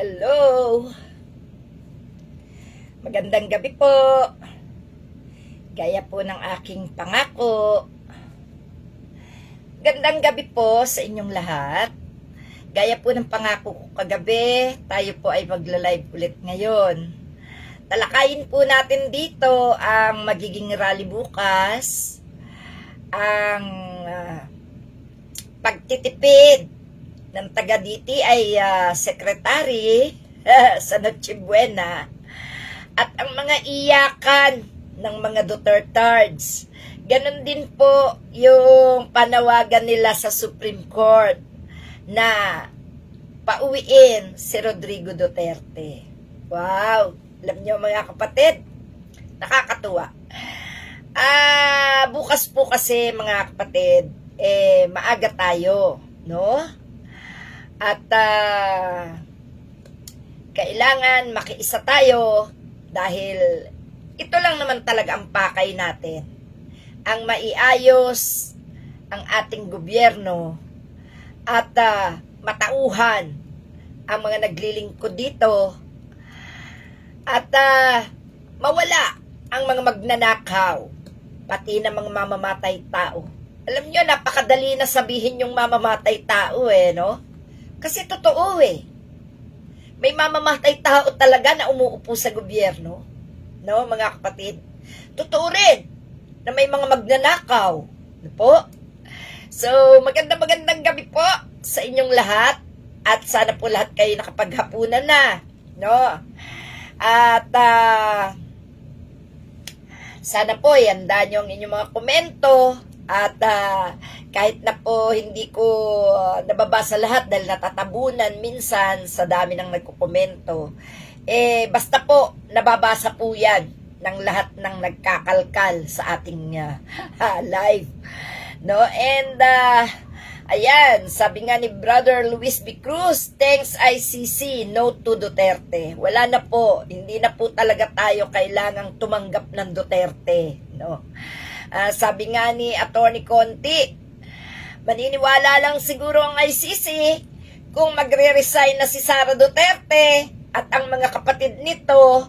Hello! Magandang gabi po. Gaya po ng aking pangako. Gandang gabi po sa inyong lahat. Gaya po ng pangako ko kagabi, tayo po ay magla-live ulit ngayon. Talakayin po natin dito ang magiging rally bukas, ang pagtitipid ng taga-DTI secretary sa Noche Buena at ang mga iyakan ng mga Dutertards. Ganon din po yung panawagan nila sa Supreme Court na pauwiin si Rodrigo Duterte. Wow! Alam niyo mga kapatid, nakakatuwa. Bukas po kasi mga kapatid, maaga tayo, no? At kailangan makiisa tayo dahil ito lang naman talaga ang pakay natin. Ang maiayos ang ating gobyerno at matauhan ang mga naglilingkod dito at mawala ang mga magnanakaw pati na mga mamamatay tao. Alam nyo, napakadali na sabihin yung mamamatay tao no? Kasi totoo may mamamatay tao talaga na umuupo sa gobyerno, no mga kapatid? Totoo rin na may mga magnanakaw, no po? So, magandang gabi po sa inyong lahat at sana po lahat kayo nakapaghapunan na, no? At sana po ihanda nyo ang inyong mga komento at kahit na po hindi ko nababasa lahat dahil natatabunan minsan sa dami ng nagkukomento, basta po nababasa po yan ng lahat ng nagkakalkal sa ating live, no? And ayan, sabi nga ni Brother Luis B. Cruz, thanks ICC, no to Duterte. Wala na po, hindi na po talaga tayo kailangang tumanggap ng Duterte, no? Sabi nga ni Attorney Conti, maniniwala lang siguro ang ICC kung magre-resign na si Sara Duterte at ang mga kapatid nito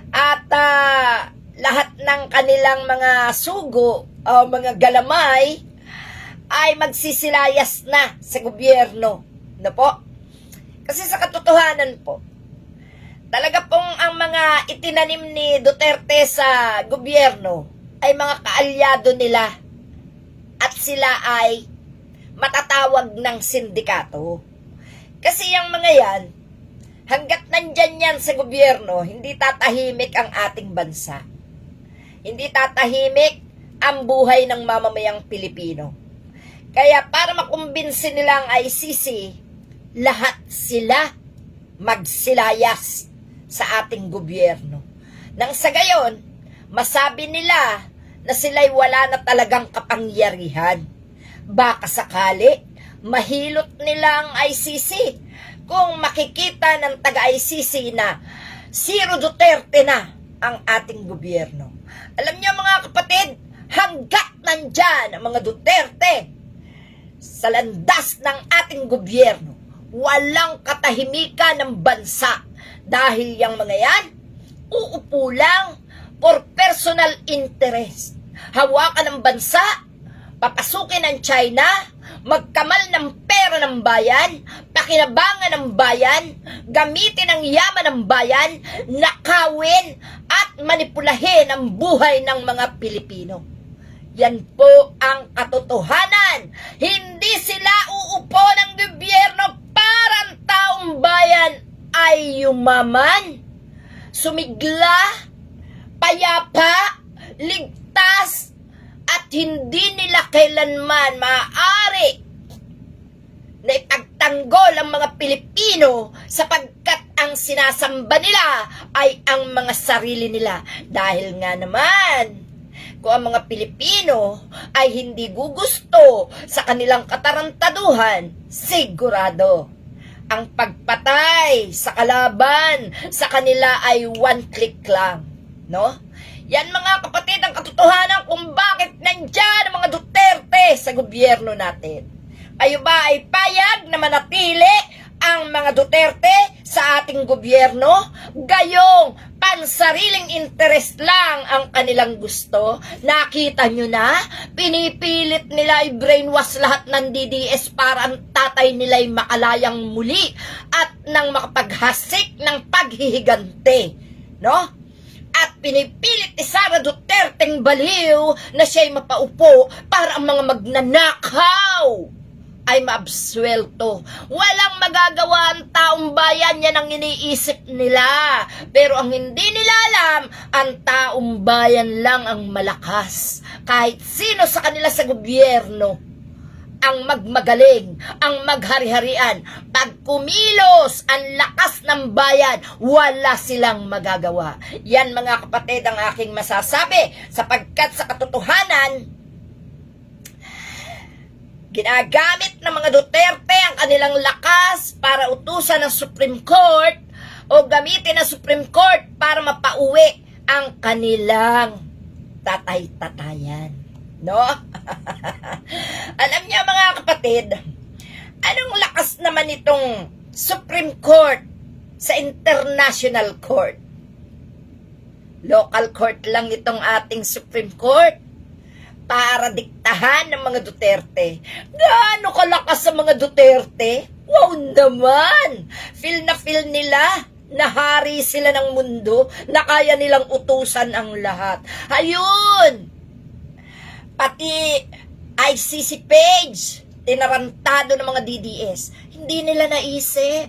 at lahat ng kanilang mga sugo o mga galamay ay magsisilayas na sa gobyerno. No po? Kasi sa katotohanan po, talaga pong ang mga itinanim ni Duterte sa gobyerno ay mga kaalyado nila at sila ay matatawag ng sindikato. Kasi yung mga yan, hanggat nandyan yan sa gobyerno, hindi tatahimik ang ating bansa. Hindi tatahimik ang buhay ng mamamayang Pilipino. Kaya para makumbinsi nila ang ICC, lahat sila magsilayas sa ating gobyerno. Nang sa gayon, masabi nila na sila'y wala na talagang kapangyarihan. Baka sakali, mahilot nila ang ICC kung makikita ng taga-ICC na Siro Duterte na ang ating gobyerno. Alam niyo mga kapatid, hanggat nandyan ang mga Duterte sa landas ng ating gobyerno, walang katahimikan ng bansa dahil yung mga yan, uupo lang for personal interest. Hawakan ng bansa, papasukin ng China, magkamal ng pera ng bayan, pakinabangan ng bayan, gamitin ang yaman ng bayan, nakawin at manipulahin ang buhay ng mga Pilipino. Yan po ang katotohanan. Hindi sila uupo ng gobyerno para ang taong bayan ay yumaman, sumigla, payapa, ligtas, at hindi nila kailanman maaari na ipagtanggol ang mga Pilipino sapagkat ang sinasamba nila ay ang mga sarili nila. Dahil nga naman, kung ang mga Pilipino ay hindi gugusto sa kanilang katarantaduhan, sigurado ang pagpatay sa kalaban sa kanila ay one click lang, no? Yan mga kapatid ang katotohanan kung bakit nandyan ang mga Duterte sa gobyerno natin. Kayo ba ay payag na manatili ang mga Duterte sa ating gobyerno, gayong pansariling interest lang ang kanilang gusto. Nakita nyo na, pinipilit nila i-brainwash lahat ng DDS para ang tatay nila'y makalayang muli at nang makapaghasik ng paghihigante, no? At pinipilit ni Sara Duterteng baliw na siya'y mapaupo para ang mga magnanakaw ay maabswelto. Walang magagawa ang taong bayan, yan ang iniisip nila. Pero ang hindi nila alam, ang taong bayan lang ang malakas. Kahit sino sa kanila sa gobyerno, ang magmagaling, ang maghari-harian. Pag kumilos ang lakas ng bayan, wala silang magagawa. Yan mga kapatid ang aking masasabi, sapagkat sa katotohanan, ginagamit ng mga Duterte ang kanilang lakas para utusan ng Supreme Court o gamitin ng Supreme Court para mapauwi ang kanilang tatay-tatayan. No? Alam niyo mga kapatid, anong lakas naman itong Supreme Court sa International Court? Local court lang itong ating Supreme Court para diktahan ng mga Duterte. Gaano kalakas sa mga Duterte? Wow naman! Feel nila na hari sila ng mundo, na kaya nilang utusan ang lahat. Ayun! Pati ICC page, tinarantado ng mga DDS. Hindi nila naisip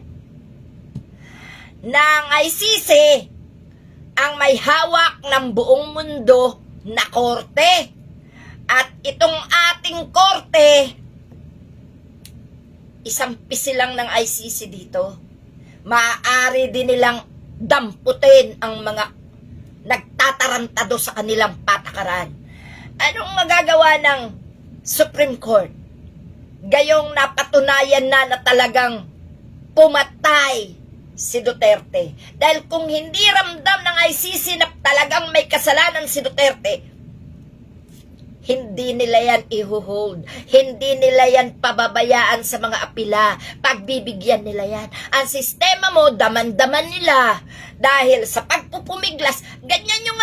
na ang ICC ang may hawak ng buong mundo na korte. At itong ating korte, isang pisi lang ng ICC dito. Maaari din nilang damputin ang mga nagtatarantado sa kanilang patakaran. Anong magagawa ng Supreme Court? Gayong napatunayan na talagang pumatay si Duterte. Dahil kung hindi ramdam ng ICC na talagang may kasalanan si Duterte, hindi nila yan ihuhold. Hindi nila yan pababayaan sa mga apila. Pagbibigyan nila yan. Ang sistema mo, daman-daman nila. Dahil sa pagpupumiglas, ganyan yung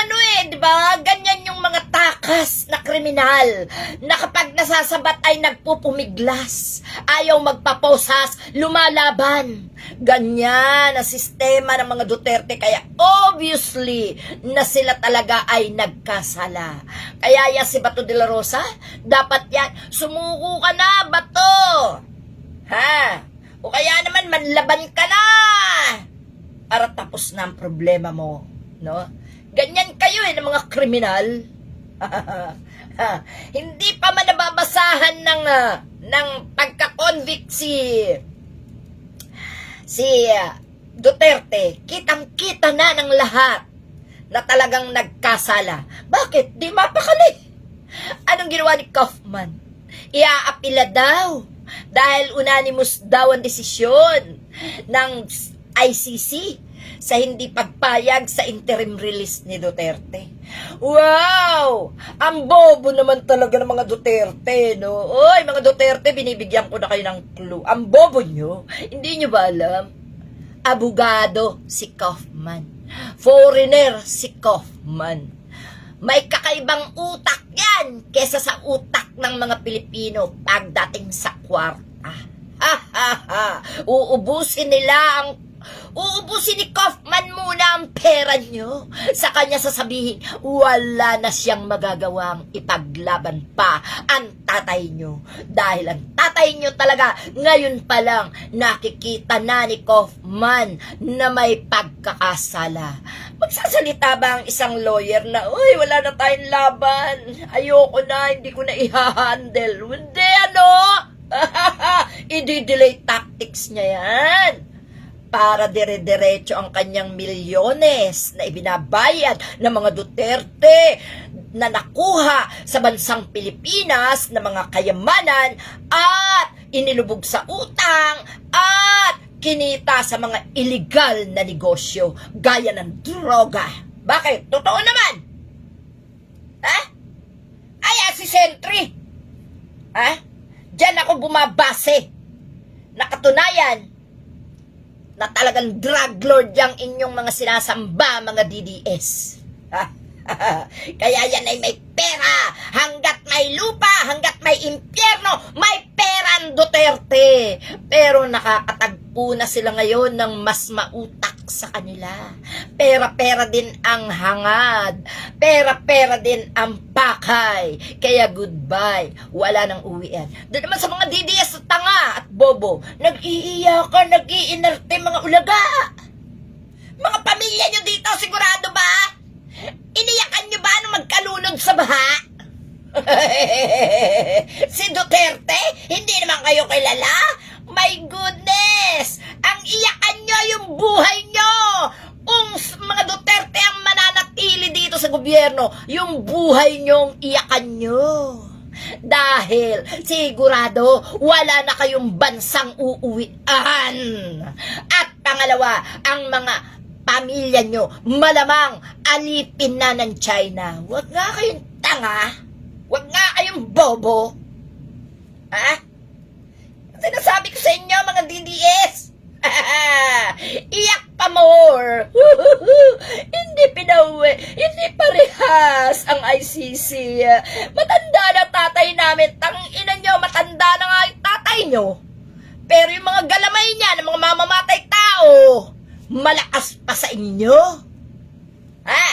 di ba? Ganyan yung mga takas na kriminal na kapag nasasabat ay nagpupumiglas. Ayaw magpaposas, lumalaban. Ganyan ang sistema ng mga Duterte. Kaya obviously na sila talaga ay nagkasala. Kaya yan si Bato de la Rosa, dapat yan, sumuko ka na, Bato! Ha? O kaya naman, manlaban ka na! Para tapos na ang problema mo. No? Ganyan kayo ng mga kriminal. Hindi pa man nababasahan ng pagka-convict si Duterte. Kitang-kita na ng lahat na talagang nagkasala. Bakit? Di mapakali. Anong ginawa ni Kaufman? Iaapila daw. Dahil unanimous daw ang desisyon ng ICC sa hindi pagpayag sa interim release ni Duterte. Wow! Ang bobo naman talaga ng mga Duterte, no? Oy, mga Duterte, binibigyan ko na kayo ng clue. Ang bobo nyo, hindi nyo ba alam? Abogado si Kaufman. Foreigner si Kaufman. May kakaibang utak yan kesa sa utak ng mga Pilipino pagdating sa kwarta. Uubusin ni Kaufman muna ang pera nyo. Sa kanya sasabihin, wala na siyang magagawang ipaglaban pa ang tatay nyo. Dahil ang tatay nyo talaga, ngayon pa lang, nakikita na ni Kaufman na may pagkakasala. Magsasalita ba ang isang lawyer na, uy, wala na tayong laban. Ayoko na, hindi ko na i-handle. Hindi, i-delay tactics niya yan. Para dire-diretso ang kanyang milyones na ibinabayad ng mga Duterte na nakuha sa bansang Pilipinas na mga kayamanan at inilubog sa utang at kinita sa mga illegal na negosyo gaya ng droga. Bakit? Totoo naman. Ha? Ay, si Sentry. Ha? Diyan ako bumabase. Nakatunayan na talagang drug lord yang inyong mga sinasamba, mga DDS. Kaya yan ay may pera. Hanggat may lupa, hanggat may impyerno, may pera ang Duterte. Pero nakakatagpo na sila ngayon ng mas mautak sa kanila. Pera-pera din ang hangad. Pera-pera din ang pakay. Kaya goodbye. Wala nang uwian. Doon naman sa mga DDS na tanga at bobo, nag-iiyakan, nag-iinarte mga ulaga. Mga pamilya nyo dito, sigurado ba? Iniyakan nyo ba nung magkalunod sa baha? Si Duterte? Hindi naman kayo kilala? My goodness! Ang iyakan nyo yung buhay nyo! Kung mga Duterte ang mananatili dito sa gobyerno, yung buhay nyong iyakan nyo. Dahil sigurado wala na kayong bansang uuwian. At pangalawa, ang mga pamilya nyo, malamang alipin na ng China. Huwag nga kayong tanga. Huwag nga kayong bobo. Ha? Sinasabi ko sa inyo, mga DDS. Iyak pa more. Hindi pinauwi. Hindi parehas ang ICC. Matanda na tatay namin. Tangina nyo, matanda na nga yung tatay nyo. Pero yung mga galamay niya, ng mga mamamatay tao, malakas pa sa inyo? Ha?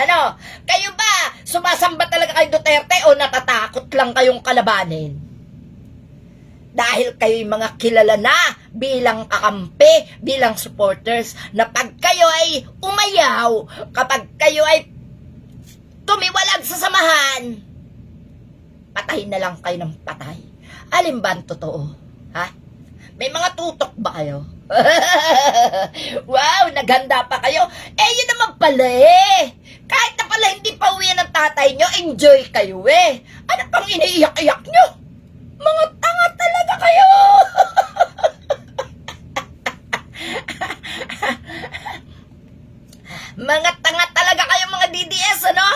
Ano? Kayo ba? Sumasamba talaga kay Duterte o natatakot lang kayong kalabanin? Dahil kayo'y mga kilala na bilang kakampi, bilang supporters, na pag kayo ay umayaw, kapag kayo ay tumiwalag sa samahan, patayin na lang kayo ng patay. Alin ba ang totoo? Ha? May mga tutok ba kayo? Wow, naghanda pa kayo. Yun naman pala eh. Kahit na pala hindi pa uwi ng tatay nyo, enjoy kayo eh. Ano pang iniiyak-iyak nyo? Mga tanga talaga kayo. Mga tanga talaga kayo, mga DDS, ano?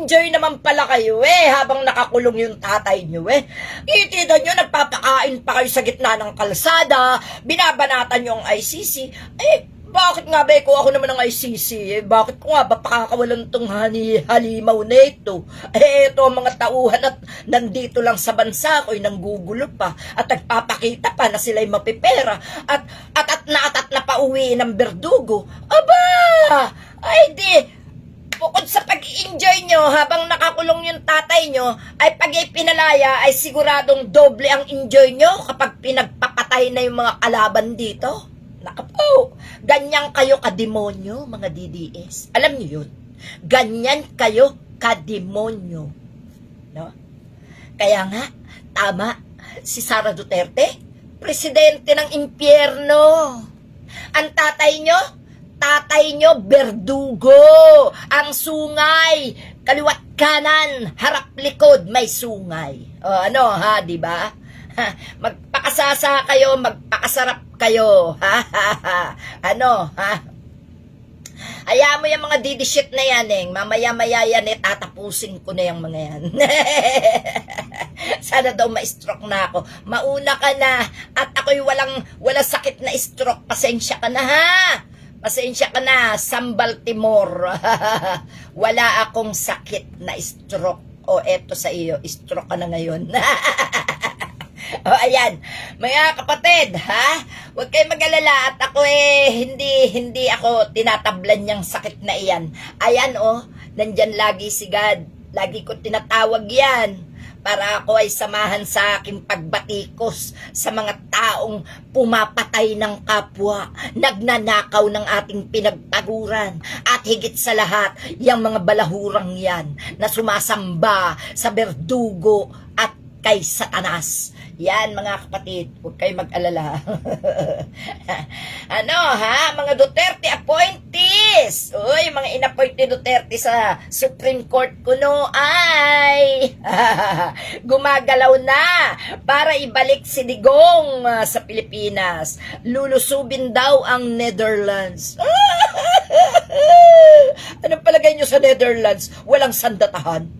Enjoy naman pala kayo eh, habang nakakulong yung tatay nyo eh. Itida nyo, nagpapakain pa kayo sa gitna ng kalsada, binabanatan nyo ang ICC. Bakit nga ba ko ako naman ng ICC? Bakit ko nga ba pakakawalan tong halimaw na ito? Ito ang mga tauhan at nandito lang sa bansa ko'y nanggugulo pa at nagpapakita pa na sila'y mapipera at na pauwi ng berdugo. Aba! Ay di! Bukod sa pag-enjoy nyo habang nakakulong yung tatay nyo, ay pag ipinalaya ay siguradong doble ang enjoy nyo kapag pinagpapatay na yung mga kalaban dito. Nakapo, ganyan kayo kademonyo, mga DDS. Alam nyo yun? Ganyan kayo kademonyo. No? Kaya nga, tama, si Sara Duterte, presidente ng impyerno. Ang tatay nyo, berdugo. Ang sungay, kaliwat kanan, harap likod, may sungay. O ano ha, di ba? Magpakasasa kayo, magpakasarap kayo. Ano, ha? Hayaan mo yung mga didi shit na yan, eh. Mamaya-maya yan, eh. Tatapusin ko na yung mga yan. Sana daw ma-stroke na ako. Mauna ka na. At ako'y walang sakit na stroke. Pasensya ka na, ha? Pasensya ka na, San Baltimore. Wala akong sakit na stroke. O, eto sa iyo, stroke ka na ngayon. O, ayan, mga kapatid, ha? Huwag kayo mag-alala at ako hindi ako tinatablan niyang sakit na iyan. Ayan, nandyan lagi si God. Lagi ko tinatawag yan para ako ay samahan sa aking pagbatikos sa mga taong pumapatay ng kapwa, nagnanakaw ng ating pinagtaguran, at higit sa lahat, yung mga balahurang yan na sumasamba sa berdugo at kay Satanas. Yan, mga kapatid, huwag kayo mag-alala. Ano, ha? Mga Duterte appointees. Uy, mga inappoint ni Duterte sa Supreme Court kuno ay gumagalaw na para ibalik si Digong sa Pilipinas. Lulusubin daw ang Netherlands. Anong palagay nyo sa Netherlands? Walang sandatahan.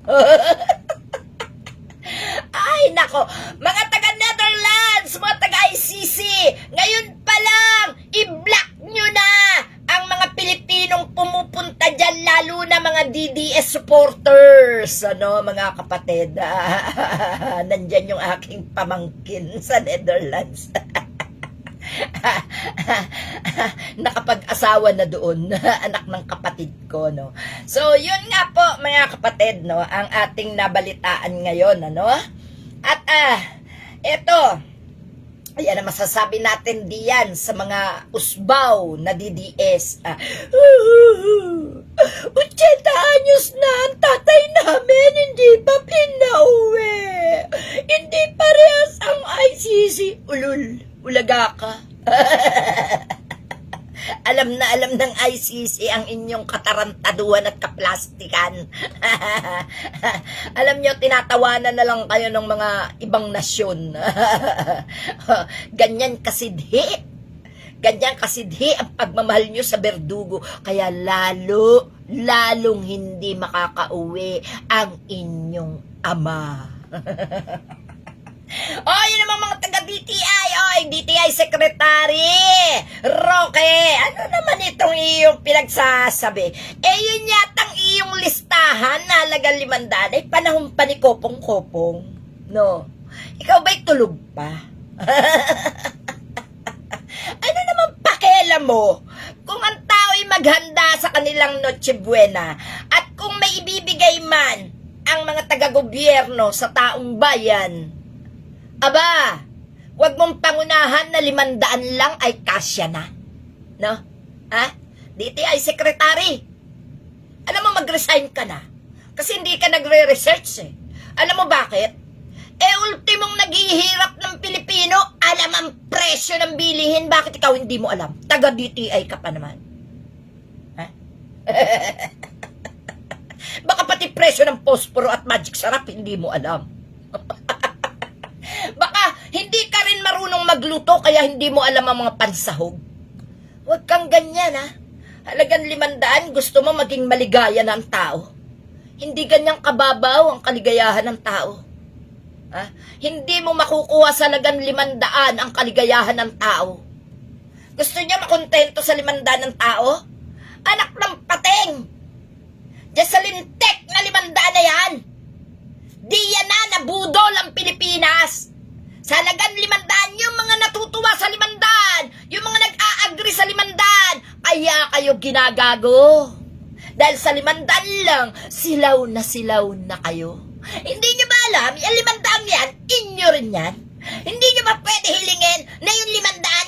Ay, nako, mga taga-Netherlands, mga taga-ICC, ngayon pa pa lang, i-block nyo na ang mga Pilipinong pumupunta dyan, lalo na mga DDS supporters, ano, mga kapatid. Nandyan yung aking pamangkin sa Netherlands. Nakapag-asawa na doon, anak ng kapatid ko, no. So, yun nga po, mga kapatid, no, ang ating nabalitaan ngayon, ano. At, eto, ayan ang masasabi natin diyan sa mga usbaw na DDS. 80 anyos na ang tatay namin, hindi pa pinauwi. Hindi parehas ang ICC. Ulul, ulaga ka. Alam na alam ng ICC ang inyong katarantaduhan at kaplastikan. Alam nyo, tinatawanan na lang kayo ng mga ibang nasyon. Ganyan kasidhi. Ganyan kasidhi ang pagmamahal nyo sa berdugo. Kaya lalong hindi makakauwi ang inyong ama. Oh, yun naman mga taga-DTI. Oy, DTI Secretary Roque, ano naman itong iyong pinagsasabi? Yun yatang iyong listahan na halagang 500 ay panahon pa ni Kopong-Kopong. No? Ikaw ba'y tulog pa? Ano naman pakialam mo kung ang tao ay maghanda sa kanilang Noche Buena at kung may ibibigay man ang mga taga-gobyerno sa taong bayan? Aba, wag mong pangunahan na 500 lang ay kasya na. No? Ha? DTI Secretary, alam mo, mag-resign ka na. Kasi hindi ka nagre-research eh. Alam mo bakit? Ultimong naghihirap ng Pilipino, alam ang presyo ng bilihin. Bakit ikaw hindi mo alam? Taga-DTI ka pa naman. Ha? Baka pati presyo ng posporo at magic sarap, hindi mo alam. Baka hindi ka rin marunong magluto kaya hindi mo alam ang mga pansahog. Huwag kang ganyan, ha. Halagang 500, gusto mo maging maligaya ng tao. Hindi ganyang kababaw ang kaligayahan ng tao. Ha? Hindi mo makukuha sa halagang 500 ang kaligayahan ng tao. Gusto niya makontento sa 500 ng tao? Anak ng pating! Diyan sa lintek na 500 na yan! Di yan na nabudol ang Pilipinas. Sa halagang 500, yung mga natutuwa sa 500, yung mga nag-a-agree sa 500, kaya kayo ginagago. Dahil sa 500 lang, silaw na kayo. Hindi nyo ba alam, yung 500 yan, inyo rin yan? Hindi nyo ba pwede hilingin na yung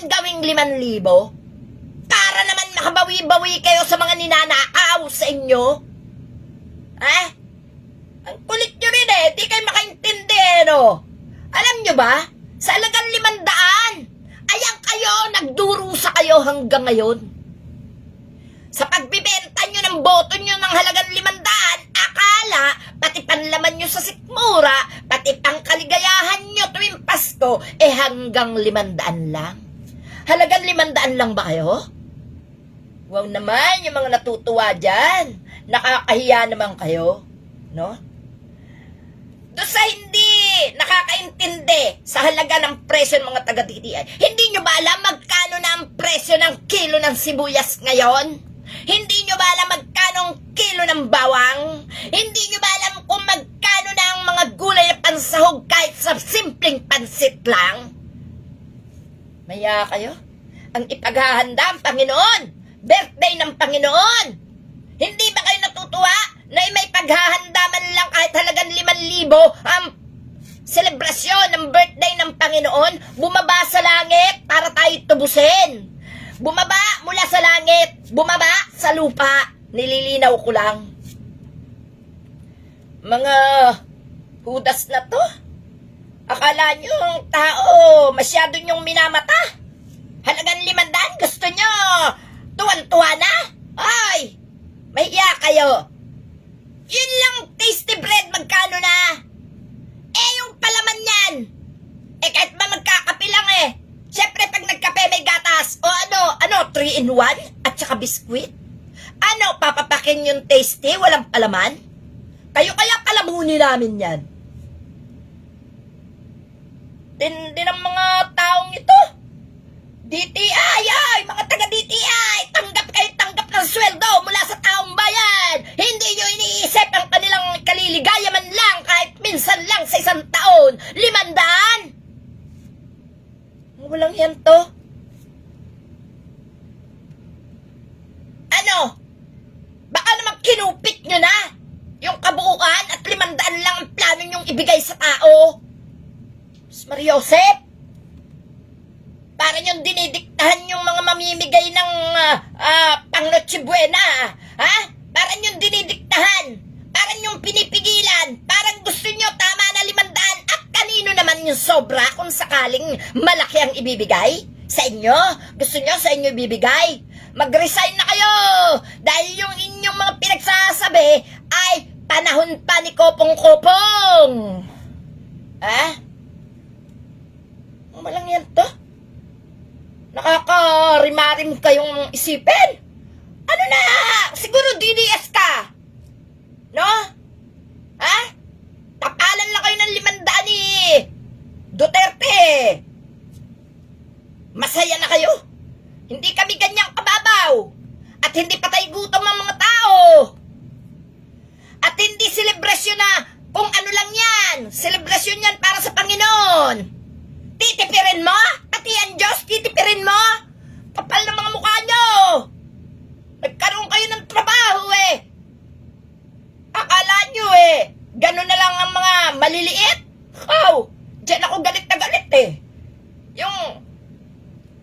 500 gawing 5,000? Para naman makabawi-bawi kayo sa mga ninanakaw sa inyo? Ha? Ang kulit nyo rin eh, di kayo makaintindi no? Alam nyo ba, sa halagang 500, ayan kayo, nagdurusa kayo hanggang ngayon. Sa pagbibenta nyo ng boto nyo ng halagang 500, akala, pati panlaman nyo sa sikmura, pati pangkaligayahan nyo tuwing Pasko, hanggang 500 lang. Halagang 500 lang ba kayo? Wow naman, yung mga natutuwa dyan. Nakakahiya naman kayo, no? Doon sa hindi nakakaintindi sa halaga ng presyo ng mga taga-DTI, hindi nyo ba alam magkano na ang presyo ng kilo ng sibuyas ngayon? Hindi nyo ba alam magkano ang kilo ng bawang? Hindi nyo ba alam kung magkano na ang mga gulay na pansahog kahit sa simpleng pansit lang? Maya kayo? Ang ipaghahanda ang Panginoon! Birthday ng Panginoon! Hindi ba kayo natutuwa na may paghahanda man lang kahit halagang 5,000 ang selebrasyon ng birthday ng Panginoon? Bumaba sa langit para tayo tubusin. Bumaba mula sa langit, bumaba sa lupa. Nililinaw ko lang. Mga hudas na to. Akala nyo ang tao masyado nyong minamata. Halagang 500, gusto nyo tuwan-tuwa na? Ay, mahiya kayo. Yun lang, tasty bread, magkano na? Yung palaman yan. Kahit ba magkakape lang Siyempre, pag nagkape may gatas. O ano, 3-in-1? At saka biskwit? Ano, papapakin yung tasty, walang palaman? Kayo kaya palamunin namin yan. Din ang mga taong ito. DTI, ay, mga taga-DTI, tanggap ng sweldo mula sa taong bayan. Hindi nyo iniisip ang kanilang kaliligaya man lang kahit minsan lang sa isang taon. 500? Walang yan to. Ano? Baka naman kinupit nyo na yung kabuuan at 500 lang ang plano nyong ibigay sa tao. Mariosep, para yung dinidiktahan yung mga mamimigay ng pang Noche Buena, ha? Para yung dinidiktahan, para yung pinipigilan, parang gusto nyo tama na 500 at kanino naman yung sobra kung sakaling malaki ang ibibigay? Sa inyo? Gusto nyo sa inyo ibibigay? Mag-resign na kayo dahil yung inyong mga pinagsasabi ay panahon pa ni Kopong-Kopong. Ha? Malang yan to. Nakakarimarim kayong isipin. Ano na? Siguro DDS ka. No? Ha? Tapalan lang kayo ng 500 ni Duterte. Masaya na kayo. Hindi kami ganyang kababaw. At hindi patay gutom ang mga tao. At hindi selebrasyon na kung ano lang yan. Selebrasyon yan para sa Panginoon. Titipirin mo? Pati ang Diyos, titipirin mo? Kapal na mga mukha nyo. Nagkaroon kayo ng trabaho eh. Akala nyo eh, ganun na lang ang mga maliliit? Oh, dyan ako galit na galit eh. Yung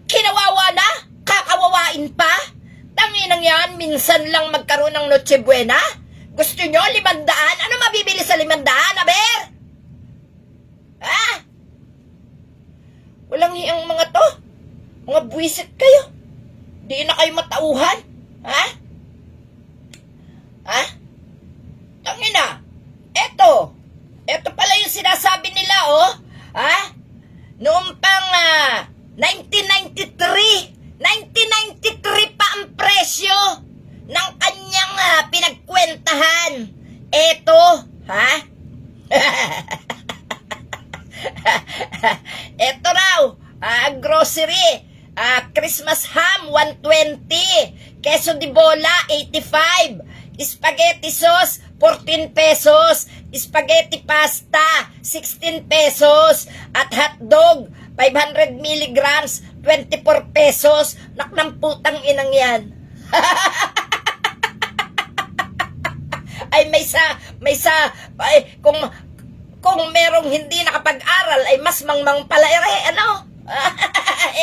kinawawa na, kakawawain pa. Tanginang yan, minsan lang magkaroon ng Noche Buena. Gusto nyo 500? Ano mabibili sa 500, aber? Ha? Walang hiyang mga to. Mga buwisit kayo. Di na kayo matauhan. Ha? Ha? Tangina. Eto. Eto pala yung sinasabi nila, oh. Ha? Noong pang 1993. 1993 pa ang presyo ng kanyang pinagkwentahan. Eto. Ha? Eto raw, grocery, Christmas ham 120, queso de bola 85, spaghetti sauce 14 pesos, spaghetti pasta 16 pesos, at hotdog 500 milligrams 24 pesos. Naknang putang inang yan. Ay kung merong hindi nakapag-aral ay mas mangmang pala ano?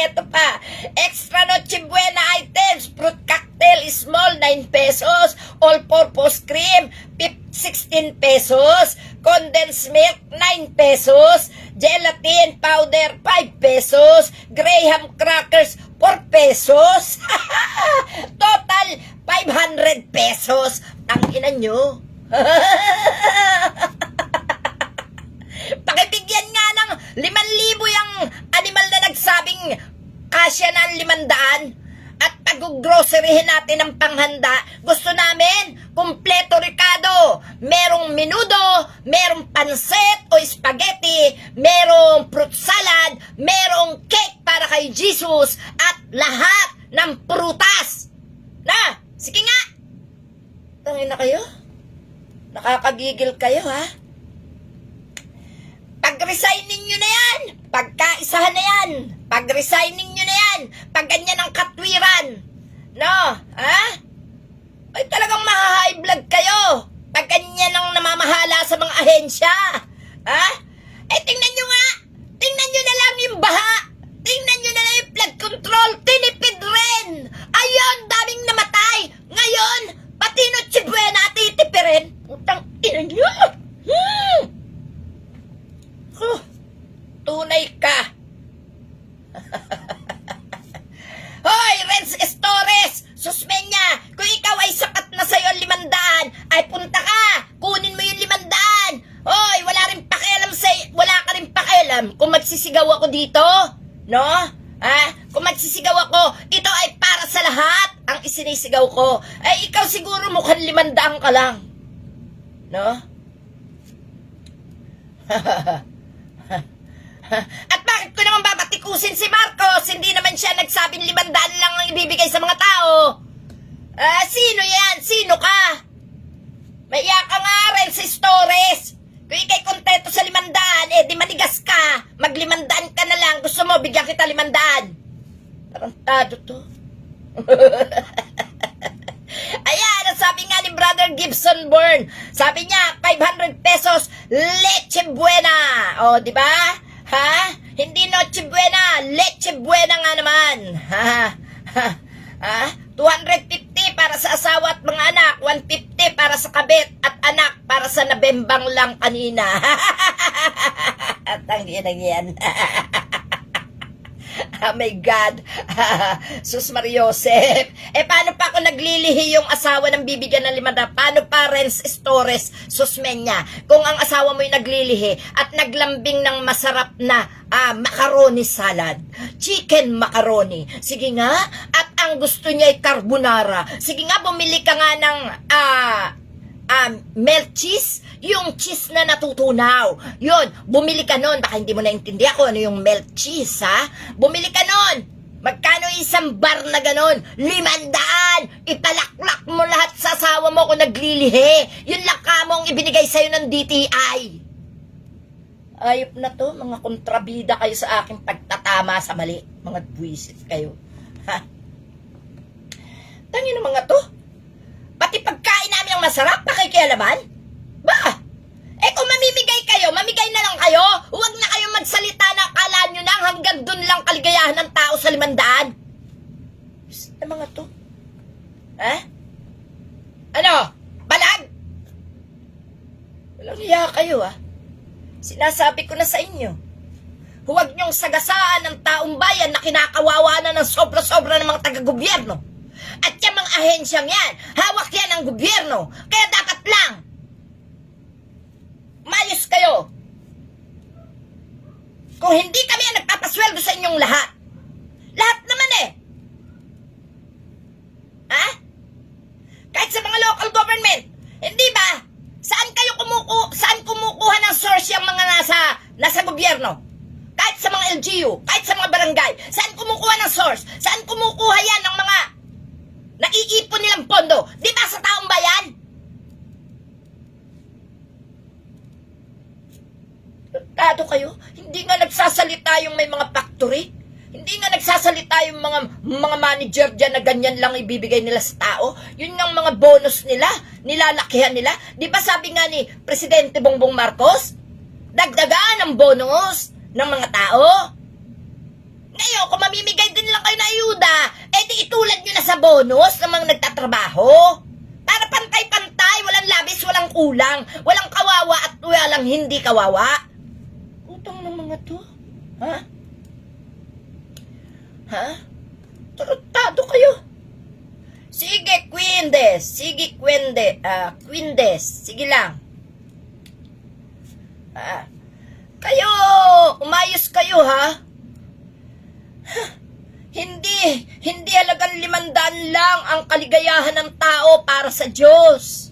Eto pa, extra Noche Buena items, fruit cocktail small 9 pesos, all-purpose cream 16 pesos, condensed milk 9 pesos, gelatin powder 5 pesos, graham crackers 4 pesos. Total 500 pesos. Ang ina nyo. Pakibigyan nga ng 5,000 yung animal na nagsabing kasya na ang 500. At pag-groceryhin natin ng panghanda, gusto namin kumpleto Ricardo. Merong menudo, merong pansit o spaghetti, merong fruit salad, merong cake para kay Jesus, at lahat ng prutas. Na, sige nga. Tangin na kayo. Nakakagigil kayo, ha? Pag-resigning nyo na yan. Pagkaisahan na yan. Pag-resigning nyo na yan. Pag ganyan ang katwiran. No? Ha? Ay, talagang maha-high blood kayo. Pag ganyan ang namamahala sa mga ahensya. Ha? Eh, tingnan nyo nga. Tingnan nyo na lang yung baha. Tingnan nyo na lang yung flood control. Tinipid rin. Ayun, daming namatay. Ngayon, pati Noche Buena titipirin. Putang ina nyo. Tunay ka. Hoy, Renz Estores, Susmeña, kung ikaw ay sakat na sa'yo 500, ay punta ka, kunin mo yung 500. Hoy, wala ka rin pakialam kung magsisigaw ako dito, no? Kung magsisigaw ako, ito ay para sa lahat ang isinisigaw ko. Ay, ikaw siguro mukhang 500 ka lang, no? At bakit ko naman babatikuran bastusin si Marcos, hindi naman siya nagsabing 500 lang ang ibibigay sa mga tao. Sino yan? Sino ka? Maiya ka nga rin si Stores. Kung ikay kontento sa 500, di manigas ka. Mag-500 ka na lang. Gusto mo, bigyan kita 500. Tarantado to. Ayan, ang sabi nga ni Brother Gibson Bourne. Sabi niya, 500 pesos, leche buena. O, di ba? Ha? Hindi noche buena, leche buena nga naman. Ha? 250 para sa asawa at mga anak, 150 para sa kabit at anak para sa nabembang lang kanina. Tangin na yan. Oh my God. Sus Mariosep. Paano pa ako naglilihi yung asawa ng bibigyan ng 500? Paano pa Renz Stores, Susmenya? Kung ang asawa mo'y naglilihi at naglambing ng masarap na macaroni salad, chicken macaroni. Sige nga. At ang gusto niya ay carbonara. Sige nga, bumili ka nga ng milk cheese, yung cheese na natutunaw. Yun, bumili ka nun. Baka hindi mo naintindihan kung ano yung milk cheese, ha? Bumili ka nun. Magkano isang bar na ganon? 500! Ipalaklak mo lahat sa asawa mo kung naglilihi. Yun lang kamong ibinigay sa'yo ng DTI. Ayop na to, mga kontrabida kayo sa aking pagtatama sa mali. Mga buwisit kayo. Ha? Tangin ng mga to. Pati pagkain namin ang masarap, pakikialaman? Ba? Kung mamimigay kayo, mamigay na lang kayo. Huwag na kayo magsalita na akala nyo na hanggang dun lang kaligayahan ng tao sa 500. Ano mga to? Ha? Ano? Balag? Walang hiya kayo, ha? Sinasabi ko na sa inyo. Huwag nyong sagasaan ng taong bayan na kinakawawa na ng sobra-sobra ng mga taga-gobyerno. At yung mga ahensyang yan, hawak yan ng gobyerno. Kaya dapat lang, mayos kayo. Kung hindi kami ang nagpapasweldo sa inyong lahat. Lahat naman eh. Ha? Kahit sa mga local government, hindi ba? Saan kumukuha ng source yung mga nasa gobyerno? Kahit sa mga LGU, kahit sa mga barangay, saan kumukuha ng source? Saan kumukuha yan ng mga naiipon nilang pondo? Di ba sa taong bayan? Tado kayo? Hindi nga nagsasalita yung may mga factory? Hindi nga nagsasalita yung mga manager dyan na ganyan lang ibibigay nila sa tao? Yun yung mga bonus nila, nilalakihan nila. Di ba sabi nga ni Presidente Bongbong Marcos, dagdagan ang bonus ng mga tao? Ngayon, kung mamimigay din lang kayo na ayuda, di itulad nyo na sa bonus ng mga nagtatrabaho. Para pantay-pantay, walang labis, walang kulang, walang kawawa at walang hindi kawawa. Utang ng mga to? Ha? Ha? Tarantado kayo. Sige, Quindes. Sige, Quindes. Sige lang. Kayo, umayos kayo, ha? Hindi halagang 500 lang ang kaligayahan ng tao para sa Diyos.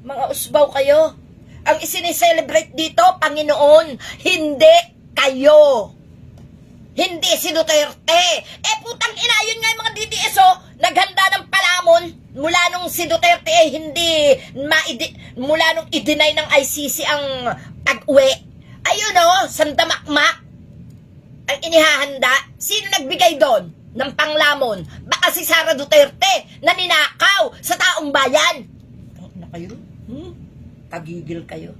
Mga usbaw kayo. Ang isineselebrate dito, Panginoon, hindi kayo. Hindi si Duterte. Putang ina, yun nga yung mga DDSO, naghanda ng palamon mula nung si Duterte mula nung i-deny ng ICC ang pag-uwi. Ayun sandamakmak ang inihahanda. Sino nagbigay doon ng panglamon? Baka si Sara Duterte na ninakaw sa taong bayan. Ano kayo? Tagigil kayo.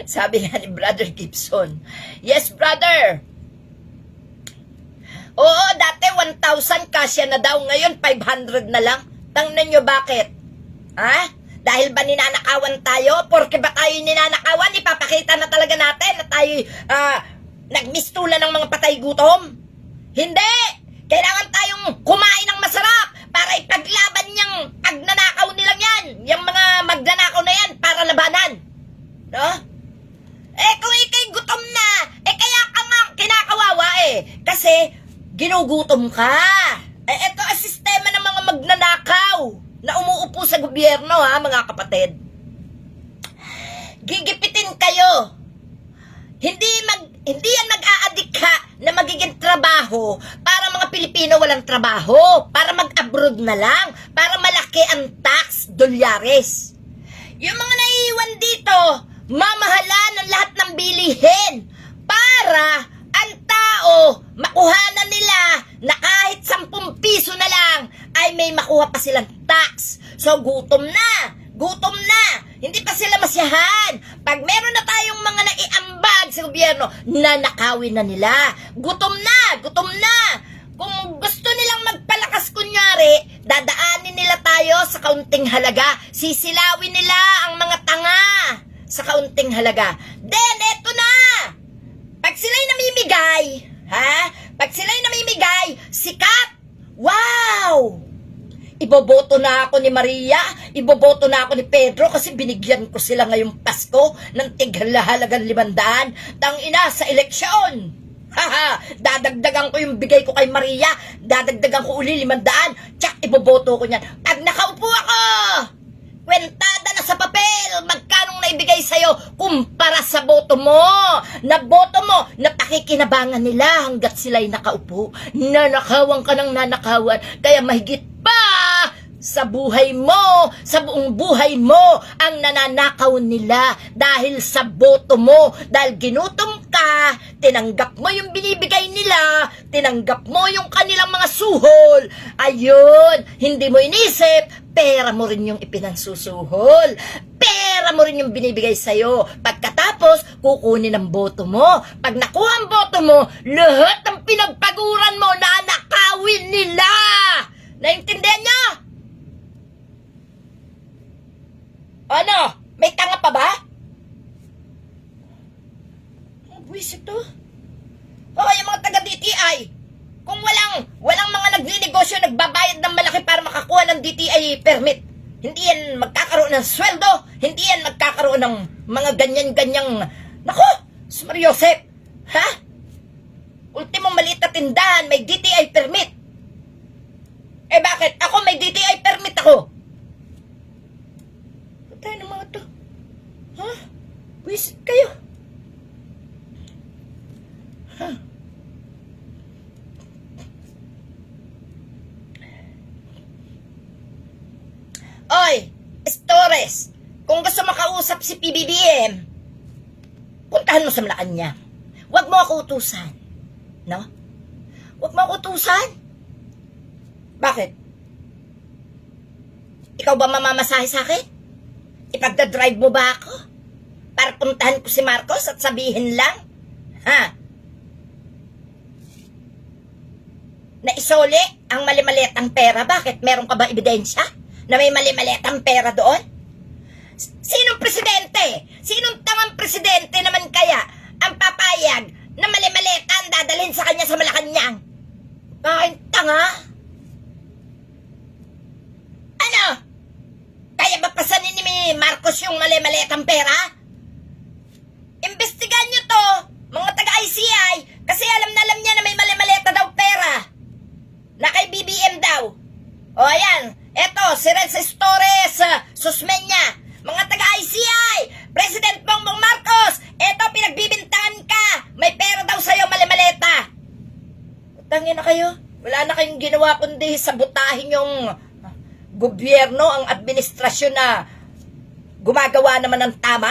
Sabi nga ni Brother Gibson, yes, brother. Oo, dati 1,000 kasya na daw. Ngayon, 500 na lang. Tangnan nyo bakit? Ha? Dahil ba ninanakawan tayo? Porque ba tayo ninanakawan? Ipapakita na talaga natin na tayo nagmistulan ng mga patay gutom? Hindi! Kailangan tayong kumain ng masarap para ipaglaban niyang pagnanakaw nilang yan. Yung mga magnanakaw na yan para labanan. No? Kung ikay gutom na, kaya ka nga kinakawawa kasi ginugutom ka. Ito ang sistema ng mga magnanakaw na umuupo sa gobyerno, ha, mga kapatid. Gigipitin ka kayo. Hindi yan mag-aadik ka na magiging trabaho para mga Pilipino walang trabaho, para mag-abroad na lang, para malaki ang tax, dolyares. Yung mga naiiwan dito, mamahalan ng lahat ng bilihin para ang tao makuhanan nila na kahit 10 piso na lang ay may makuha pa silang tax. So gutom na, hindi pa sila masyahan. Pag meron na tayong mga naiambag sa gobyerno, nanakawin na nila. Gutom na. Kung gusto nilang magpalakas kunyari, dadaanin nila tayo sa kaunting halaga. Sisilawin nila ang mga tanga sa kaunting halaga. Then, eto na! Pag sila'y namimigay, sikat! Wow! Iboboto na ako ni Maria, iboboto na ako ni Pedro kasi binigyan ko sila ngayong Pasko ng tighalagang 500. Tangina sa eleksyon. Dadagdagan ko yung bigay ko kay Maria, dadagdagan ko uli 500. Tsak, iboboto ko niyan. Pag nakaupo ako, kwentada na sa papel, magkanong naibigay sa'yo kumpara sa boto mo. Na boto mo, napakikinabangan nila hanggat sila'y nakaupo. Nanakawan ka ng nanakawan, kaya mahigit pa sa buhay mo, sa buong buhay mo, ang nananakaw nila dahil sa boto mo. Dahil ginutom ka, tinanggap mo yung binibigay nila, tinanggap mo yung kanilang mga suhol. Ayun, hindi mo inisip, pera mo rin yung ipinansusuhol. Pera mo rin yung binibigay sa'yo. Pagkatapos, kukunin ang boto mo. Pag nakuha ang boto mo, lahat ng pinagpaguran mo, nanakawin nila. Naintindihan niyo? Ano? May tanga pa ba? Ang buwisit to. Yung mga taga-DTI. Kung walang mga nagninegosyo, nagbabayad ng malaki para makakuha ng DTI permit. Hindi yan magkakaroon ng sweldo. Hindi yan magkakaroon ng mga ganyan-ganyang... Naku! Sumar Joseph! Ha? Ultimong maliit na tindahan, may DTI permit. Eh bakit? Ako may DTI permit ako. Patay ng mga to. Ha? Wisit kayo. Ha? Oy, Stores, kung gusto makausap si PBBM, puntahan mo sa Malacanang. Huwag mo ako utusan. No? Huwag mo ako utusan. Bakit? Ikaw ba mamamasahe sa akin? Ipagdadrive mo ba ako? Para puntahan ko si Marcos at sabihin lang? Ha? Na isole ang mali-maliitang pera? Bakit? Meron ka ba ebidensya na may mali-maliitang pera doon? Sinong presidente? Sinong tangang presidente naman kaya ang papayag na mali-maliit ang dadalhin sa kanya sa Malacanang? Bakit tanga? Ano? Kaya ba pasanin ni Marcos yung mali-maliit ang pera? Imbestigahan nyo to, mga taga-ICI, kasi alam niya na may mali-maliit na daw pera. Na kay BBM daw. O ayan, eto, si Renz Torres, Susmeña, mga taga-ICI, President Bongbong Marcos, eto, pinagbibintahan ka, may pera daw sa'yo, mali-maleta. Utangin na kayo, wala na kayong ginawa kundi sabutahin yung gobyerno, ang administrasyon na gumagawa naman ng tama.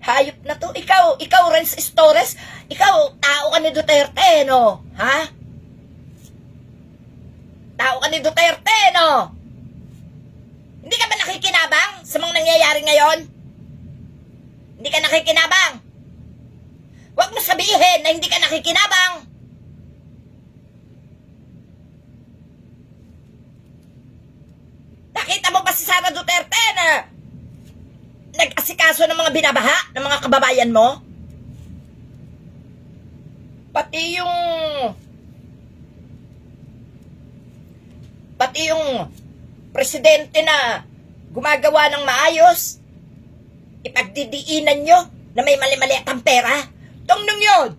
Hayop na to. Ikaw Renz Torres, ikaw, tao ka ni Duterte, no? Ha? Tao ka ni Duterte, no? Hindi ka ba nakikinabang sa mga nangyayari ngayon? Hindi ka nakikinabang? Huwag mo sabihin na hindi ka nakikinabang. Nakita mo ba si Sara Duterte na nag-asikaso ng mga binabaha ng mga kababayan mo? Pati yung presidente na gumagawa ng maayos, ipagdidiinan nyo na may mali-maliit ang pera. Tungnong yun.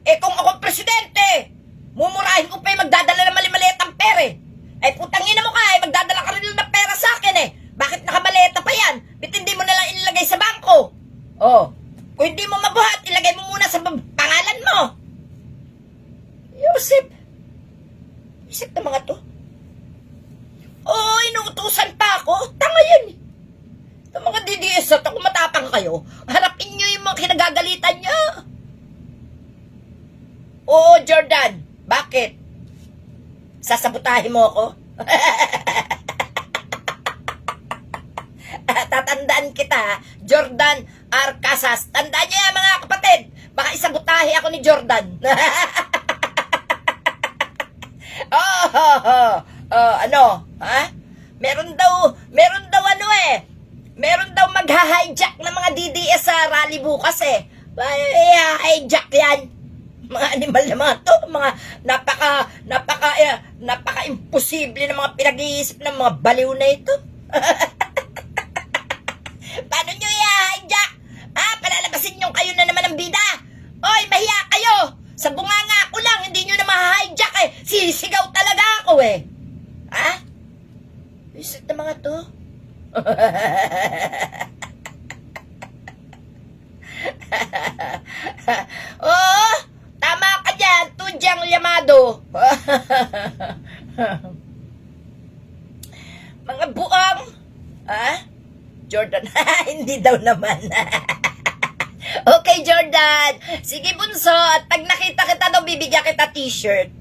Eh kung ako presidente, mumurahin ko pa yung magdadala ng mali-maliit ang pera eh. Ay putangina mo ka, magdadala ka rin ng pera sa akin eh. Bakit nakamaleta pa yan? Ba't hindi mo nalang inilagay sa bank? Oh, kung hindi mo mabuhat, ilagay mo muna sa pangalan mo. Yusip. Isip ng mga to. Oh, inuutusan pa ako. Tanga yan eh. Itong mga DDS at kung matapang kayo, harapin nyo yung mga kinagagalitan nyo. Oo, Jordan. Bakit? Sasabutahin mo ako? Tatandaan kita, Jordan R. Casas. Tandaan niyo yan, mga kapatid. Baka isabutahe ako ni Jordan. Ano? Ha? Meron daw ano eh. Meron daw magha-hijack ng mga DDS sa rally bukas eh. Hijack yan. Mga animal na mga to, mga napaka-imposible na mga pinag-iisip ng mga baliw na ito. Paano nyo i-hijack? Palalabasin nyo kayo na naman ng bida. Oy, mahiya kayo. Sa bunganga ko lang, hindi nyo na ma-hijack eh. Sisigaw talaga ako eh. Ha? Isip na mga to. Oo, tama ka dyan, Tudyang Llamado. Mga buang. Ha? Jordan, hindi daw naman. Okay, Jordan. Sige, bunso. At pag nakita kita daw, bibigyan kita t-shirt.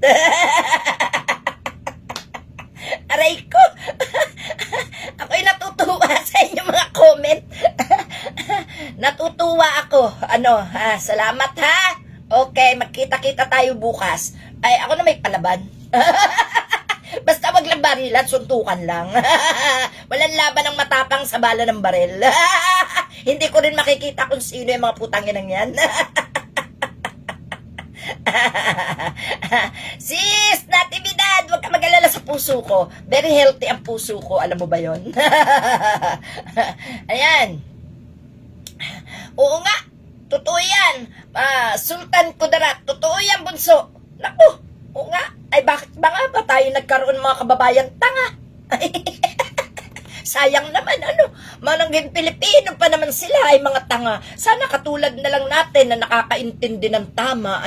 Aray ko. Ako'y natutuwa sa inyong mga comment. Natutuwa ako. Salamat ha. Okay, magkita-kita tayo bukas. Ay, ako na may palaban. Basta wag lang barilan, suntukan lang. Walang laban ng matapang sa bala ng baril. Hindi ko rin makikita kung sino yung mga putangin ng yan. Sis, Natividad, huwag ka mag-alala sa puso ko. Very healthy ang puso ko, alam mo ba yon? Ayan. Oo nga, totoo yan. Sultan Kudarat, totoo yan, bunso. Naku, oo nga. Ay, bakit ba nga ba tayo nagkaroon mga kababayan tanga? Sayang naman, Manangging Pilipino pa naman sila ay mga tanga. Sana katulad na lang natin na nakakaintindi ng tama,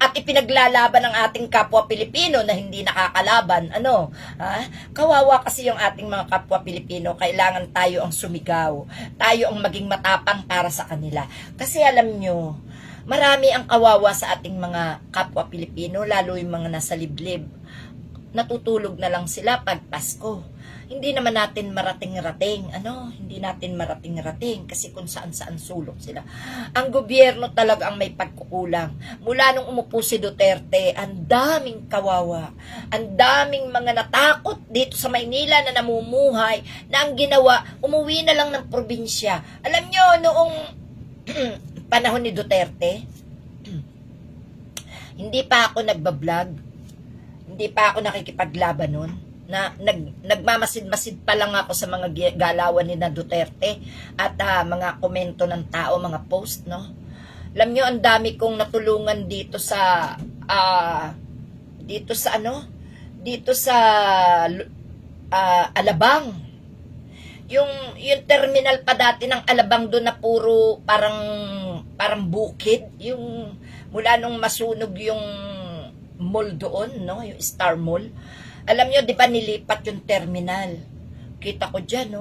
At ipinaglalaban ng ating kapwa Pilipino na hindi nakakalaban, Kawawa kasi yung ating mga kapwa Pilipino. Kailangan tayo ang sumigaw. Tayo ang maging matapang para sa kanila. Kasi alam nyo, marami ang kawawa sa ating mga kapwa Pilipino, lalo yung mga nasa liblib. Natutulog na lang sila pag Pasko. Hindi naman natin marating-rating, hindi natin marating-rating kasi kung saan-saan sulok sila. Ang gobyerno talaga ang may pagkukulang. Mula nung umupo si Duterte, ang daming kawawa. Ang daming mga natakot dito sa Maynila na namumuhay na ang ginawa, umuwi na lang ng probinsya. Alam nyo, noong panahon ni Duterte, hindi pa ako nagbablog, hindi pa ako nakikipaglaban nun, na nagmamasid-masid pa lang ako sa mga galawan ni na Duterte at mga komento ng tao, mga post, Alam nyo, ang dami kong natulungan dito sa Alabang. Yung terminal pa dati ng Alabang doon na puro parang bukid, yung mula nung masunog yung mall doon, yung Star Mall. Alam nyo, di ba nilipat yung terminal? Kita ko dyan,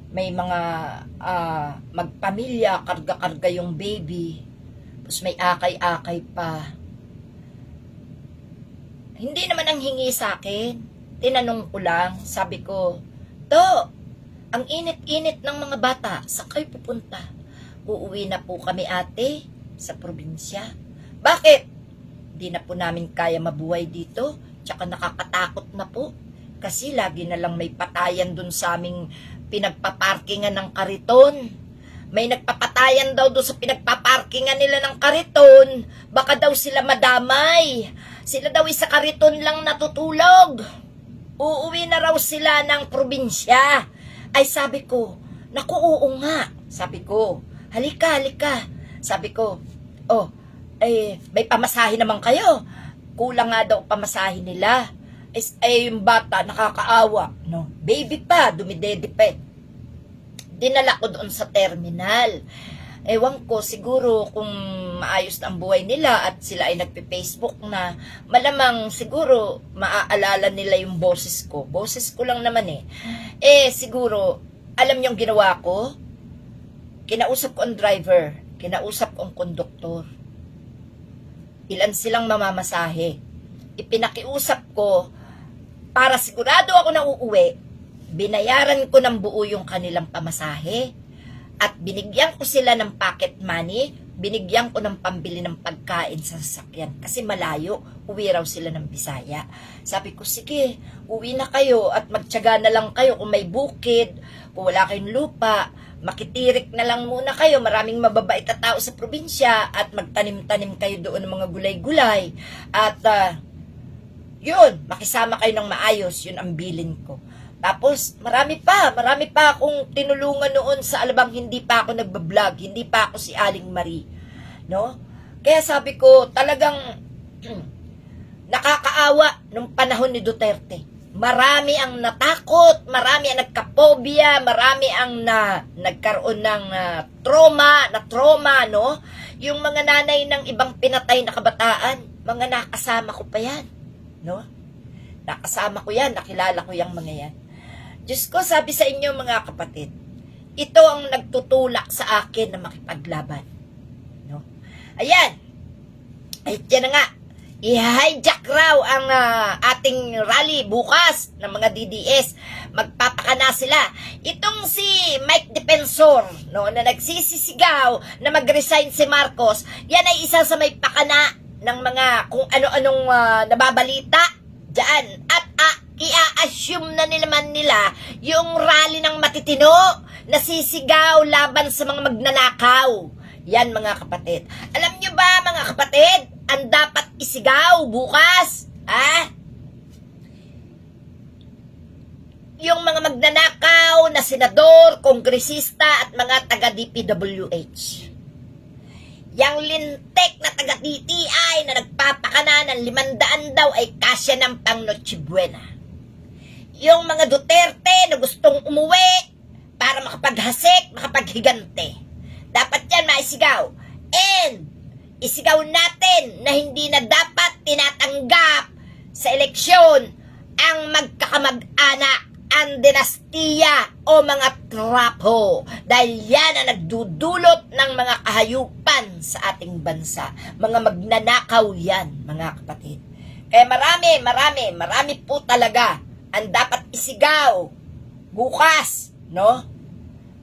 may mga magpamilya, karga-karga yung baby. Tapos may akay-akay pa. Hindi naman ang hingi sa akin. Tinanong ko lang, sabi ko, ang init-init ng mga bata, saan kayo pupunta? Uuwi na po kami, ate, sa probinsya. Bakit? Di na po namin kaya mabuhay dito. Tsaka nakakatakot na po. Kasi lagi na lang may patayan dun sa aming pinagpaparkingan ng kariton. May nagpapatayan daw doon sa pinagpaparkingan nila ng kariton. Baka daw sila madamay. Sila daw sa kariton lang natutulog. Uuwi na raw sila ng probinsya. Ay sabi ko, naku, oo nga. Sabi ko, halika. Sabi ko, may pamasahe naman kayo. Kulang nga daw pamasahe nila. Yung bata, nakakaawa. Baby pa, dumidede pa. dinala ko doon sa terminal. Ewan ko, siguro kung maayos na ang buhay nila at sila ay nagpe-Facebook na, malamang siguro maaalala nila yung boses ko. Boses ko lang naman eh. Siguro, alam niyong ginawa ko? Kinausap ko ang driver, kinausap ko ang konduktor. Ilan silang mamamasahe. Ipinakiusap ko, para sigurado ako na uuwi, binayaran ko ng buo yung kanilang pamasahe. At binigyan ko sila ng pocket money, binigyan ko ng pambili ng pagkain sa sasakyan. Kasi malayo, uwi raw sila ng Bisaya. Sabi ko, sige, uwi na kayo at magtiyaga na lang kayo kung may bukid, kung wala kayong lupa, makitirik na lang muna kayo. Maraming mababait na tao sa probinsya at magtanim-tanim kayo doon ng mga gulay-gulay. At yun, makisama kayo ng maayos, yun ang bilin ko. Tapos, marami pa akong tinulungan noon sa alabang hindi pa ako nagbablog, hindi pa ako si Aling Marie, no? Kaya sabi ko, talagang nakakaawa nung panahon ni Duterte. Marami ang natakot, marami ang nagkapobia, marami ang nagkaroon ng trauma, no? Yung mga nanay ng ibang pinatay na kabataan, mga nakasama ko pa yan, no? Nakasama ko yan, nakilala ko yung mga yan. Diyos ko, sabi sa inyo mga kapatid, ito ang nagtutulak sa akin na makipaglaban. No? Ayan. Ay, yan na nga. I-hijack raw ang ating rally bukas ng mga DDS. Magpapakana sila. Itong si Mike Defensor, no, na nagsisisigaw na mag-resign si Marcos, yan ay isa sa may pakana ng mga kung ano-anong nababalita dyan. At i-assume na naman nila yung rally ng matitino na sisigaw laban sa mga magnanakaw. Yan mga kapatid. Alam nyo ba mga kapatid, ang dapat isigaw bukas? Yung mga magnanakaw na senador, kongresista at mga taga-DPWH. Yang lintek na taga-DTI na nagpapakana ng 500 daw ay kasya ng pang Noche Buena. Yung mga Duterte na gustong umuwi para makapaghasik, makapaghigante. Dapat yan maisigaw. And isigaw natin na hindi na dapat tinatanggap sa eleksyon ang magkakamag-anak, ang dinastiya o mga trapo. Dahil yan ang nagdudulot ng mga kahayupan sa ating bansa. Mga magnanakaw yan, mga kapatid. Kaya marami po talaga ang dapat isigaw bukas, no?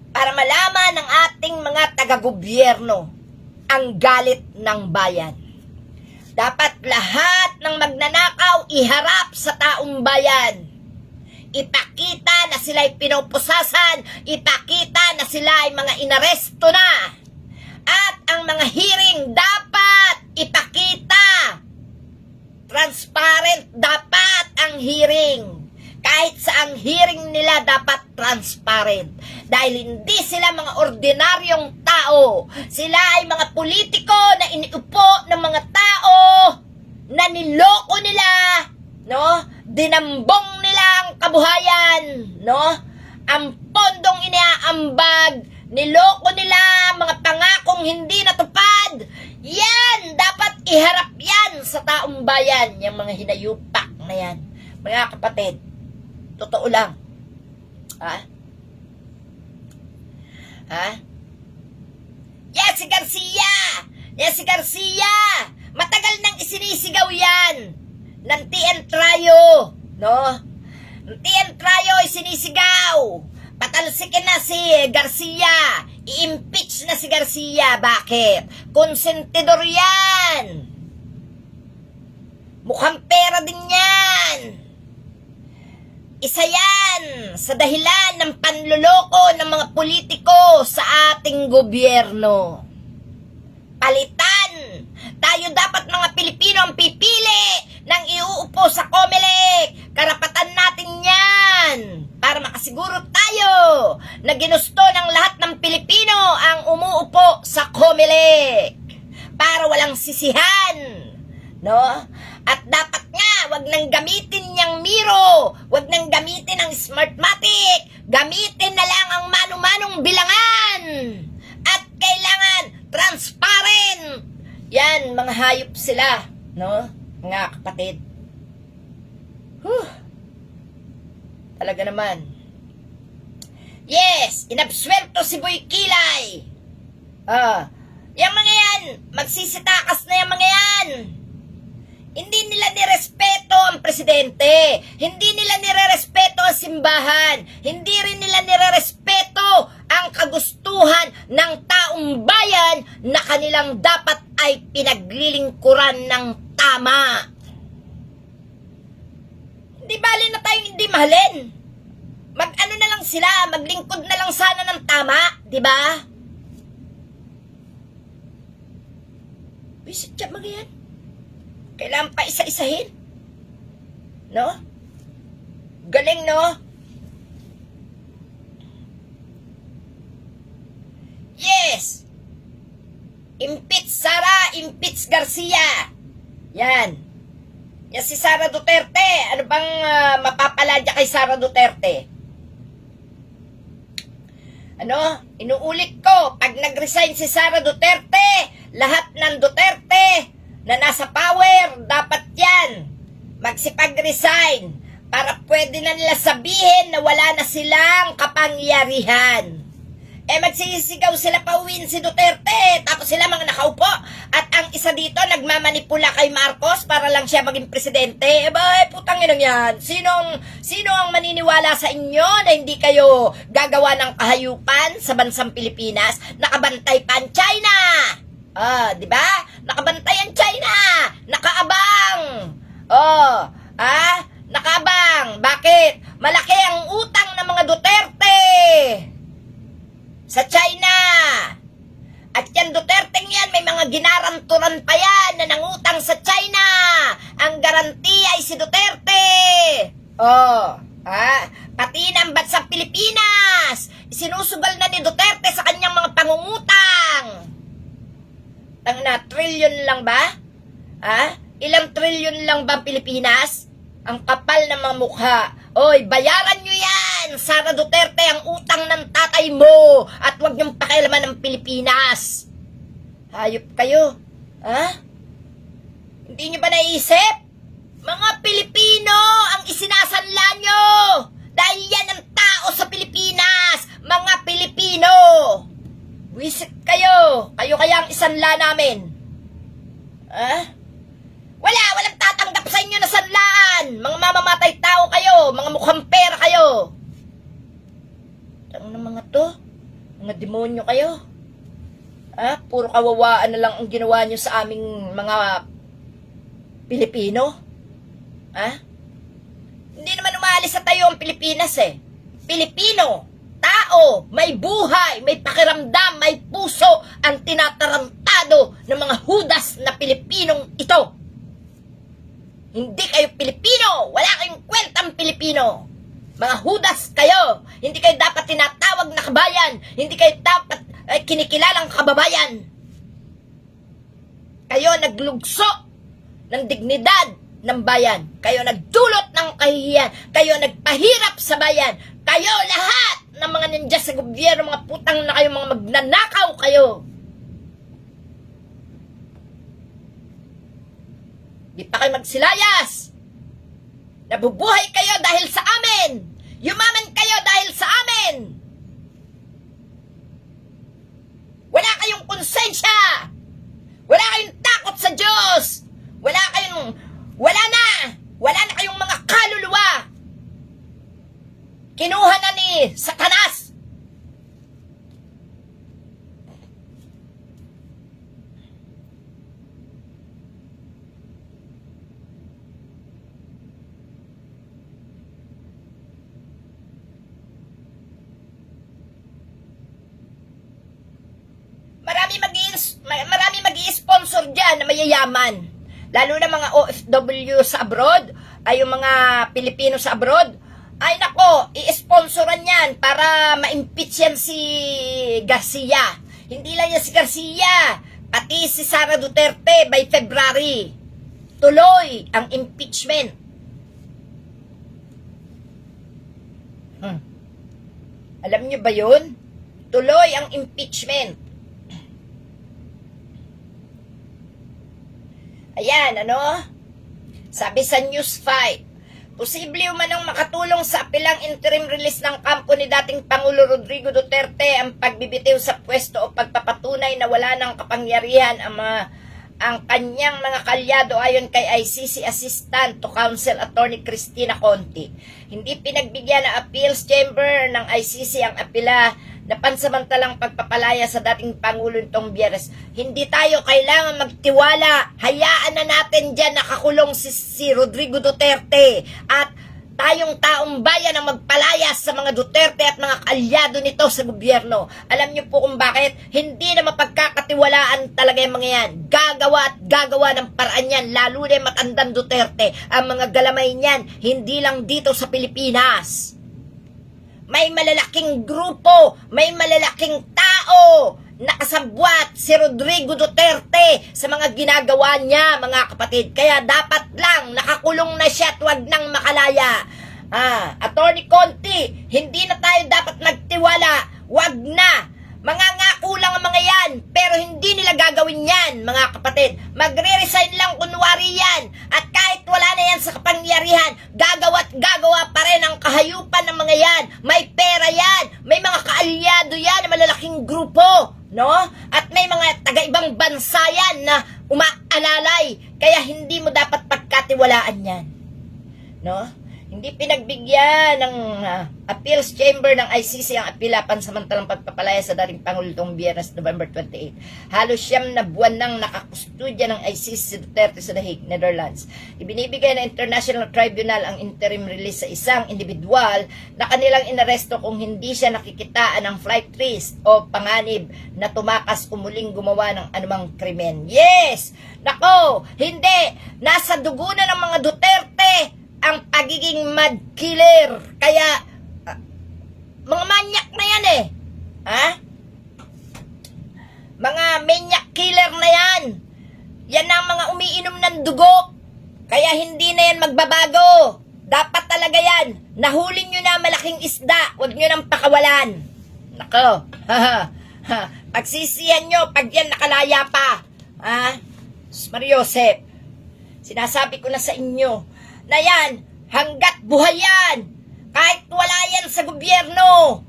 Para malaman ng ating mga taga-gobyerno ang galit ng bayan. Dapat lahat ng magnanakaw iharap sa taong bayan. Ipakita na sila'y pinupusasan, ipakita na sila ay mga inaresto na. At ang mga hearing dapat ipakita. Transparent dapat ang hearing. Kahit sa ang hearing nila dapat transparent. Dahil hindi sila mga ordinaryong tao. Sila ay mga politiko na iniupo ng mga tao na niloko nila, no? Dinambong nila ang kabuhayan, no? Ang pondong iniaambag, niloko nila mga pangakong hindi natupad. Yan, dapat iharap yan sa taong bayan, yung mga hinayupak na yan. Mga kapatid, totoo lang. Yan si Garcia! Yan si Garcia! Matagal nang isinisigaw yan ng TN Trayo, no? Ng TN Trayo isinisigaw. Patalsikin na si Garcia. I-impeach na si Garcia. Bakit? Konsentidor yan. Mukhang pera din yan. Isa yan sa dahilan ng panluloko ng mga politiko sa ating gobyerno. Palitan! Tayo dapat mga Pilipino ang pipili ng iuupo sa COMELEC. Karapatan natin yan para makasiguro tayo na ginusto ng lahat ng Pilipino ang umuupo sa COMELEC para walang sisihan, no? At dapat nga, wag nang gamitin yung Miro, wag nang gamitin ang Smartmatic, gamitin na lang ang mano-manong bilangan. At kailangan transparent. Yan, mga hayop sila, no? Mga kapatid. Talaga naman. Yes, inabswelto si Boy Kilay. Yung mga yan, magsisitakas na yung mga yan. Hindi nila nirespeto ang presidente. Hindi nila nirerespeto ang simbahan. Hindi rin nila nirerespeto ang kagustuhan ng taong bayan na kanilang dapat ay pinaglilingkuran ng tama. Hindi bali na tayong hindi mahalin. Mag-ano na lang sila, maglingkod na lang sana ng tama, di ba? Visit siya mga yan. Kailangan pa isa-isahin. No? Galing, no? Yes! Impeach Sara, impeach Garcia. Yan. Yan si Sara Duterte. Ano bang mapapala dyan kay Sara Duterte? Ano? Inuulit ko, pag nag-resign si Sara Duterte, lahat ng Duterte na nasa power, dapat yan magsipag-resign para pwede na nila sabihin na wala na silang kapangyarihan. Magsisigaw sila pauwiin si Duterte, tapos sila mga nakaupo, at ang isa dito nagmamanipula kay Marcos para lang siya maging presidente. Putang inang yan. Sino ang maniniwala sa inyo na hindi kayo gagawa ng kahayupan sa bansang Pilipinas? Nakabantay pa ang China. Di ba? Nakabantay ang China. Nakaabang. Nakaabang. Bakit? Malaki ang utang ng mga Duterte sa China. At yan Duterte yan, may mga ginaranturan pa yan na nangutang sa China. Ang garanti ay si Duterte. Pati ng bansang Pilipinas, sinusugal na ni Duterte sa kanyang mga pangungutang. Trillion lang ba? Ilang trillion lang ba ang Pilipinas? Ang kapal ng mga mukha. Oy, bayaran nyo yan! Sara Duterte, ang utang ng tatay mo! At huwag niyong pakialaman ng Pilipinas! Hayop kayo. Hindi nyo ba naisip? Mga Pilipino ang isinasanla nyo! Dahil yan ang tao sa Pilipinas! Mga Pilipino! Wisit kayo! Kayo kaya ang isanla namin? Walang tatanggap sa inyo na sanlaan! Mga mamamatay tao kayo! Mga mukhang pera kayo! Tang na mga to? Mga demonyo kayo? Puro kawawaan na lang ang ginawa nyo sa aming mga Pilipino? Hindi naman umalis sa tayo ang Pilipinas eh. Pilipino! Tao! May buhay! May pakiramdam! May puso! Ang tinatarantado ng mga hudas na Pilipinong ito! Hindi kayo Pilipino! Wala kayong kwentang Pilipino! Mga hudas kayo! Hindi kayo dapat tinatawag na kabayan! Hindi kayo dapat kinikilalang kababayan! Kayo naglugso ng dignidad ng bayan! Kayo nagdulot ng kahihiyan! Kayo nagpahirap sa bayan! Kayo lahat ng mga nandiyan sa gobyerno, mga putang na kayo, mga magnanakaw kayo! Di pa kayo magsilayas. Nabubuhay kayo dahil sa amin. Yumaman kayo dahil sa amin. Wala kayong konsensya. Wala kayong takot sa Diyos. Wala na kayong mga kaluluwa. Kinuha na ni Satanas. Marami mag-i-sponsor dyan na mayayaman. Lalo na mga OFW sa abroad, ay yung mga Pilipino sa abroad. Ay nako, i-sponsoran yan para ma-impeach yan si Garcia. Hindi lang yan si Garcia, pati si Sara Duterte by February. tuloy ang impeachment. Alam niyo ba yun? Tuloy ang impeachment. Ayan, ano? Sabi sa News 5, posible umanong makatulong sa apilang interim release ng kampo ni dating Pangulo Rodrigo Duterte ang pagbibitiw sa pwesto o pagpapatunay na wala ng kapangyarihan ang kanyang mga kalyado ayon kay ICC Assistant to Counsel Attorney Cristina Conti. Hindi pinagbigyan ng Appeals Chamber ng ICC ang apela na pansamantalang pagpapalaya sa dating Pangulo nitong Biyernes. Hindi tayo kailangan magtiwala. Hayaan na natin dyan nakakulong si Rodrigo Duterte. At tayong taong bayan ang magpalayas sa mga Duterte at mga kalyado nito sa gobyerno. Alam niyo po kung bakit? Hindi na mapagkakatiwalaan talaga yung mga yan. Gagawa at gagawa ng paraan yan, lalo na yung matandang Duterte. Ang mga galamay niyan, hindi lang dito sa Pilipinas. May malalaking grupo, may malalaking tao nakasabwat si Rodrigo Duterte sa mga ginagawa niya, mga kapatid. Kaya dapat lang nakakulong na siya at wag nang makalaya. Attorney Conti, hindi na tayo dapat nagtiwala. Wag na. Mangangako lang ang mga yan, pero hindi nila gagawin yan, mga kapatid. Magre-resign lang kunwari yan. At kahit wala na yan sa kapangyarihan, gagawa at gagawa pa rin ang kahayupan ng mga yan. May pera yan, may mga kaalyado yan, malalaking grupo, no? At may mga taga-ibang bansa yan na umaalalay. Kaya hindi mo dapat pagkatiwalaan yan, no? Hindi pinagbigyan ng Appeals Chamber ng ICC ang apela pansamantalang pagpapalaya sa dating Pangulo itong Biyernes, November 28. Halos 9 na buwan nang nakakustudya ng ICC si Duterte sa The Hague, Netherlands. Ibinibigay ng International Tribunal ang interim release sa isang individual na kanilang inaresto kung hindi siya nakikitaan ng flight risk o panganib na tumakas o muling gumawa ng anumang krimen. Yes! Nako! Hindi! Nasa dugo na ng mga Duterte ang pagiging mad killer. Kaya, mga manyak na yan eh. Mga manyak killer na yan. Yan ang mga umiinom ng dugo. Kaya hindi na yan magbabago. Dapat talaga yan. Nahuli nyo na malaking isda. Huwag nyo nang pakawalan. Nako. Pagsisiyan nyo pag yan nakalaya pa. Mariosep, sinasabi ko na sa inyo, na yan, hanggat buhay yan, kahit wala yan sa gobyerno,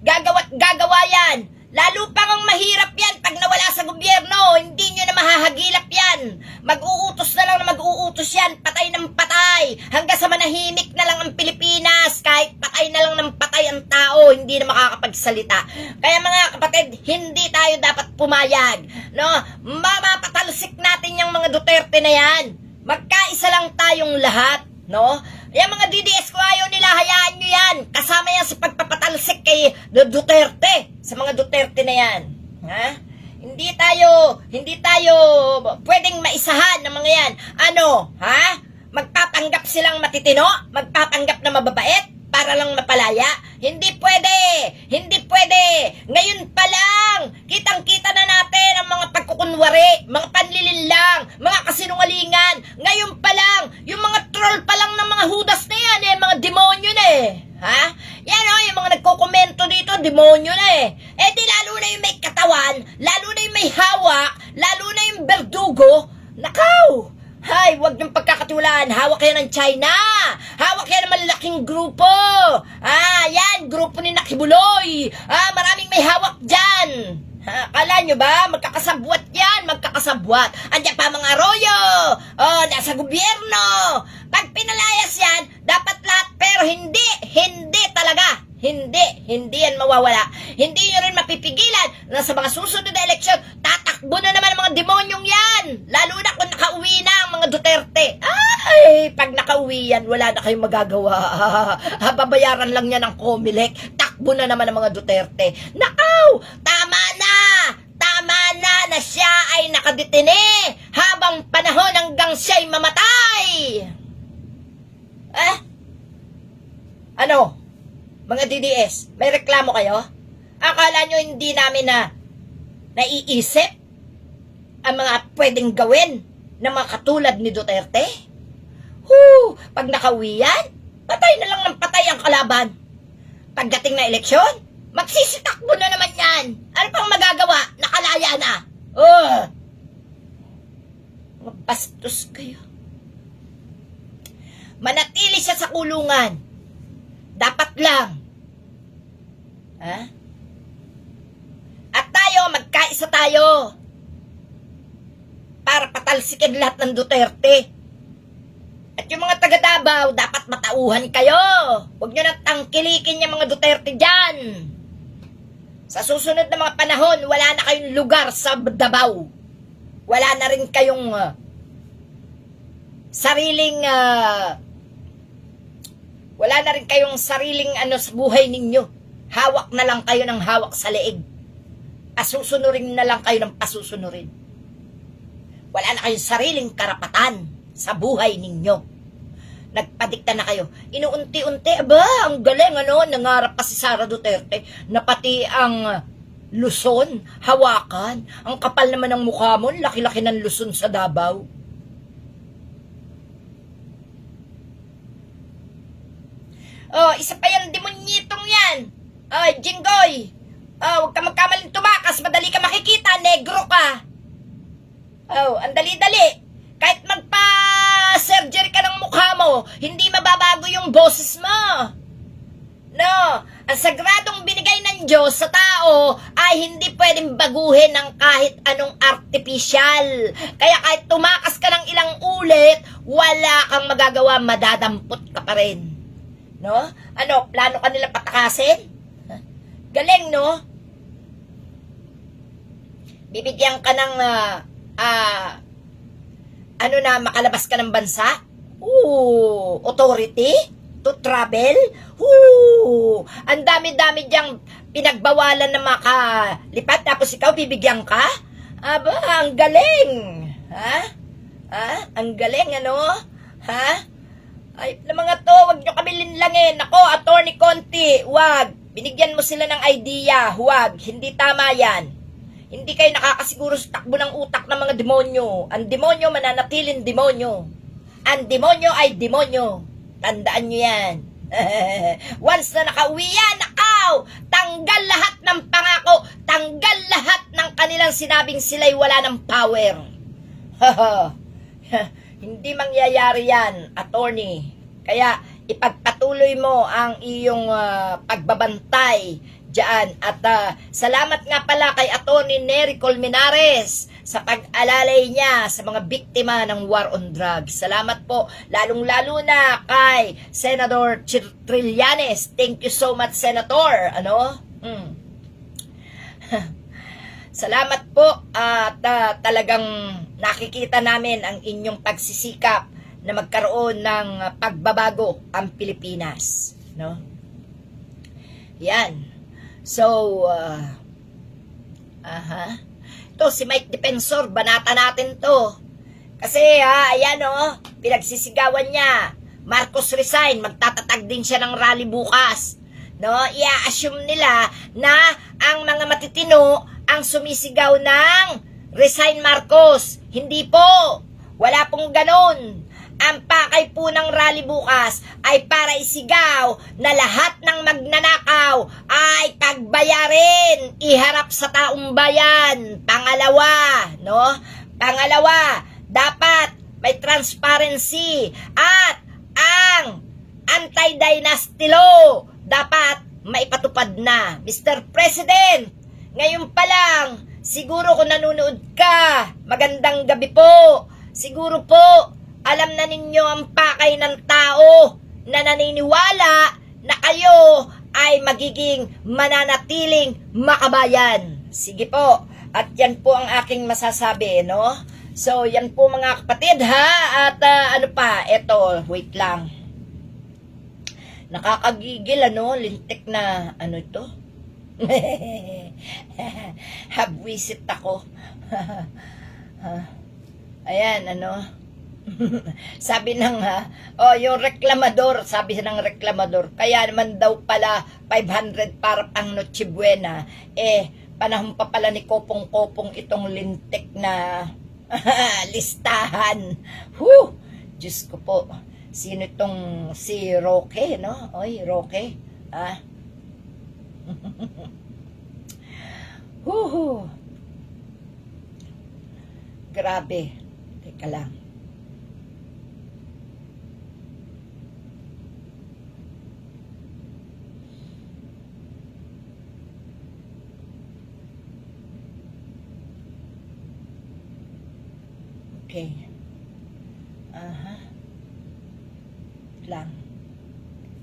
gagawa't gagawa yan. Lalo pang ang mahirap yan pag nawala sa gobyerno, hindi nyo na mahahagilap yan. Mag-uutos na lang na mag-uutos yan, patay ng patay, hanggang sa manahimik na lang ang Pilipinas, kahit patay na lang ng patay ang tao, hindi na makakapagsalita. Kaya mga kapatid, hindi tayo dapat pumayag, no? Mamapatalsik natin yung mga Duterte na yan. Magkaisa lang tayong lahat, no? Yung mga DDS ko ayaw nila, hayaan nyo yan. Kasama yan sa pagpapatalsik kay Duterte, sa mga Duterte na yan. Hindi tayo pwedeng maisahan ng mga yan. Magpapanggap silang matitino? Magpapanggap na mababait? Para lang mapalaya? Hindi pwede! Hindi pwede! Ngayon pa lang, kitang-kita na natin ang mga pagkukunwari, mga panlilinlang, mga kasinungalingan. Ngayon pa lang, yung mga troll pa lang ng mga hudas na yan, mga demonyo na Yan yung mga nagkokomento dito, demonyo na di lalo na yung may katawan, lalo na yung may hawak, lalo na yung berdugo. Nakaw! Hay, wag niyong pagkakatiwalaan. Hawak yan ng China. Hawak yan ng malalaking grupo. Yan, grupo ni Nakibuloy. Maraming may hawak dyan. Kala nyo ba? Magkakasabwat yan. Magkakasabwat. Andiyan pa mga Arroyo. Nasa gobyerno. Pag pinalayas yan, dapat lahat. Pero hindi talaga. Hindi yan mawawala. Hindi nyo rin mapipigilan na sa mga susunod na eleksyon, tatakbo na naman ang mga demonyong yan. Lalo na kung nakauwi na ang mga Duterte. Pag nakauwi yan, wala na kayong magagawa. Babayaran lang yan ng Comelec. Takbo na naman ang mga Duterte. Nakaw! Tama na siya ay nakadetine habang panahon hanggang siya'y mamatay. Ano? Mga DDS, may reklamo kayo? Akala nyo hindi namin na naiisip ang mga pwedeng gawin na mga katulad ni Duterte? Pag nakauwi yan, patay na lang ng patay ang kalaban. Pagdating na eleksyon, magsisitakbo na naman yan. Ano pang magagawa? Nakalaya na. Mabastos kayo. Manatili siya sa kulungan. Dapat lang. At tayo, magkaisa tayo. Para patalsikin lahat ng Duterte. At yung mga taga Davao, dapat matauhan kayo. Huwag nyo nang tangkilikin yung mga Duterte dyan. Sa susunod na mga panahon, wala na kayong lugar sa Davao. Wala na rin kayong sariling sa buhay ninyo. Hawak na lang kayo ng hawak sa leeg. Pasusunurin na lang kayo ng pasusunurin. Wala na kayong sariling karapatan sa buhay ninyo. Nagpadikta na kayo. Inuunti-unti, ang galing, nangarap pa si Sara Duterte na pati ang Luzon, hawakan. Ang kapal naman ng mukha mo, laki-laki ng Luzon sa Davao. Isa pa yan, demonyitong yan. Jinggoy. Huwag ka magkamaling tumakas, madali ka makikita, negro ka. Ang dali-dali. Kahit magpa-surgery ka ng mukha mo, hindi mababago yung boses mo. No, ang sagradong binigay ng Diyos sa tao ay hindi pwedeng baguhin ng kahit anong artificial. Kaya kahit tumakas ka ng ilang ulit, wala kang magagawa, madadampot ka pa rin. No? Plano ka nila patakasin? Galing, no? Bibigyan ka ng makalabas ka ng bansa? Authority? To travel? Ang dami-dami diyang pinagbawalan na makalipat, tapos ikaw bibigyan ka? Ang galing! Ang galing, Ay, na mga to, wag nyo kami linlangin. Ako, Attorney Conti, wag. Binigyan mo sila ng idea, huwag. Hindi tama yan. Hindi kayo nakakasiguro sa takbo ng utak ng mga demonyo. Ang demonyo mananatiling demonyo. Ang demonyo ay demonyo. Tandaan nyo yan. Once na nakauwi yan, tanggal lahat ng pangako, tanggal lahat ng kanilang sinabing sila'y wala ng power. Hindi mangyayari yan, attorney. Kaya ipagpatuloy mo ang iyong pagbabantay dyan. At salamat nga pala kay Attorney Nery Colmenares sa pag-alalay niya sa mga biktima ng war on drugs. Salamat po, lalong-lalo na kay Senator Trillanes. Thank you so much, Senator. Salamat po at talagang nakikita namin ang inyong pagsisikap na magkaroon ng pagbabago ang Pilipinas, no? Yan. So, to si Mike Defensor, banata natin to. Kasi ayan pinagsisigawan niya. Marcos resign, magtatatag din siya ng rally bukas. No, i-assume nila na ang mga matitino ang sumisigaw ng resign Marcos. Hindi po. Wala pong ganon. Ang pakay po ng rally bukas ay para isigaw na lahat ng magnanakaw ay pagbayarin, iharap sa taong bayan. Pangalawa, dapat may transparency at ang anti-dynasty law dapat maipatupad na. Mr. President, ngayon pa lang, siguro kung nanonood ka, magandang gabi po. Siguro po, alam na ninyo ang pakay ng tao na naniniwala na kayo ay magiging mananatiling makabayan. Sige po, at yan po ang aking masasabi, no? So, yan po mga kapatid, At eto, wait lang. Nakakagigil, lintik na, ito? Habwisit ako. Ayan, sabi ng yung reklamador, sabi ng reklamador, kaya naman daw pala 500 para pang Noche Buena. Panahon pa pala ni Kopong-Kopong itong lintik na Listahan. Whew! Diyos ko po. Sino itong si Roque, no? Oy, Roque. Ah. Huhu. Grabe. Teka lang. Okay. Aha. Lang.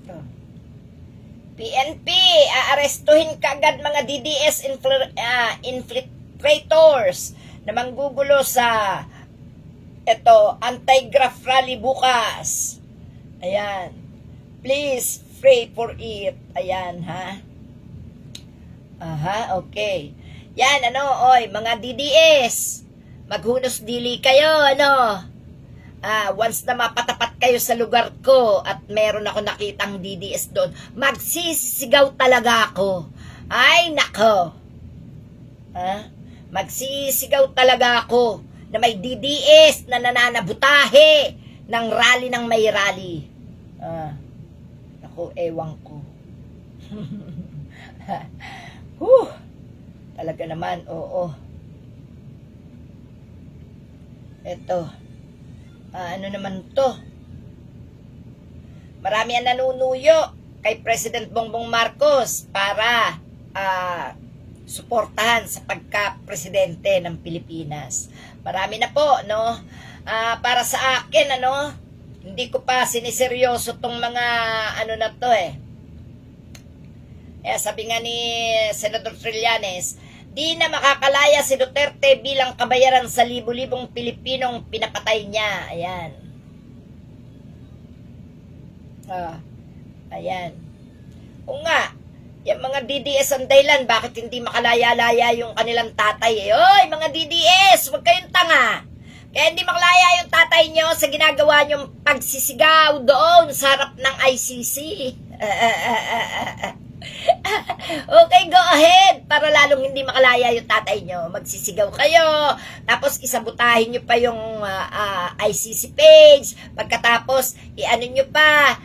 Ito. PNP, aarestuhin kaagad mga DDS infiltrators na manggugulo sa anti-graft rally bukas. Ayan. Please pray for it. Ayan, ha? Aha, okay. Yan, mga DDS. Maghunos dili kayo, once na mapatapat kayo sa lugar ko at meron ako nakitang DDS doon, magsisigaw talaga ako. Ay, nako. Magsisigaw talaga ako na may DDS na nananabutahe ng rally ng may rally. Naku, ewan ko. Talaga naman, oo. Eto. Ano naman to? Marami ang nanunuyo kay President Bongbong Marcos para suportahan sa pagka-presidente ng Pilipinas. Marami na po, no? Para sa akin, hindi ko pa siniseryoso tong mga na to sabi nga ni Senador Trillanes, di na makakalaya si Duterte bilang kabayaran sa libu-libong Pilipinong pinapatay niya. Ayan. Ayan. O nga, yung mga DDS ang dahilan, bakit hindi makalaya-laya yung kanilang tatay? Oy, mga DDS, huwag kayong tanga. Kaya hindi makalaya yung tatay nyo sa ginagawa nyong pagsisigaw doon sa harap ng ICC. Okay, go ahead. Para lalong hindi makalaya yung tatay nyo. Magsisigaw kayo. Tapos isabutahin nyo pa yung ICC page. Pagkatapos, nyo pa,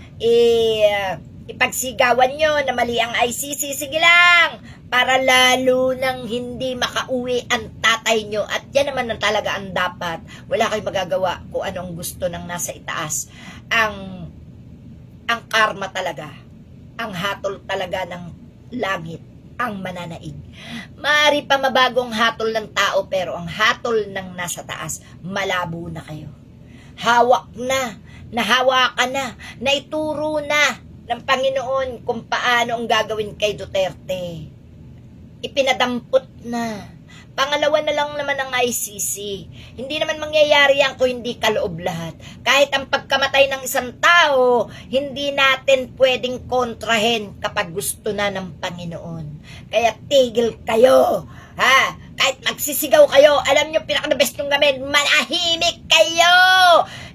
ipagsigawan nyo na mali ang ICC. Sige lang. Para lalo nang hindi makauwi ang tatay nyo. At yan naman ang talaga ang dapat. Wala kayong magagawa kung anong gusto ng nasa itaas. Ang karma talaga, ang hatol talaga ng langit, ang mananaig. Maaari pa mabagong hatol ng tao, pero ang hatol ng nasa taas, malabo na kayo. Hawak na, nahawakan na, naituro na ng Panginoon kung paano ang gagawin kay Duterte. Ipinadampot na. Pangalawa na lang naman ang ICC. Hindi naman mangyayari yan kung hindi kaloob lahat. Kahit ang pagkamatay ng isang tao, hindi natin pwedeng kontrahen kapag gusto na ng Panginoon. Kaya tigil kayo. Kahit magsisigaw kayo, alam nyo, pinaka-the best yung gamin, manahimik kayo.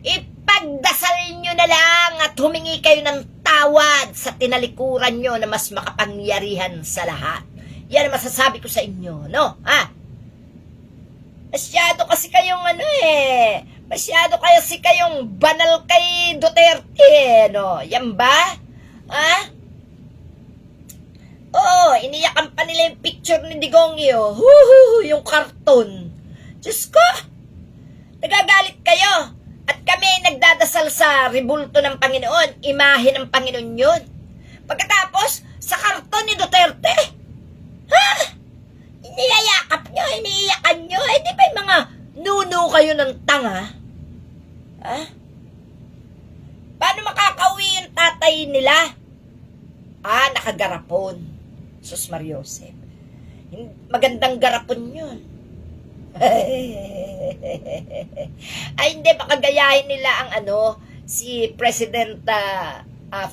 Ipagdasal nyo na lang at humingi kayo ng tawad sa tinalikuran nyo na mas makapangyarihan sa lahat. Yan ang masasabi ko sa inyo, no? Masyado kasi kayong masyado kasi kayong banal kay Duterte, no? Yan ba? Oo, iniyakan pa nila yung picture ni Digongyo. Yung karton. Diyos ko! Nagagalit kayo. At kami nagdadasal sa rebulto ng Panginoon. Imahe ng Panginoon yun. Pagkatapos, sa karton ni Duterte, iniyayakap nyo, iniiyakan nyo. Di ba yung mga nuno kayo ng tanga? Paano makakauwi yung tatay nila? Nakagarapon. Sus Mariosep. Magandang garapon yun. Ay, hindi, baka gayahin nila ang si President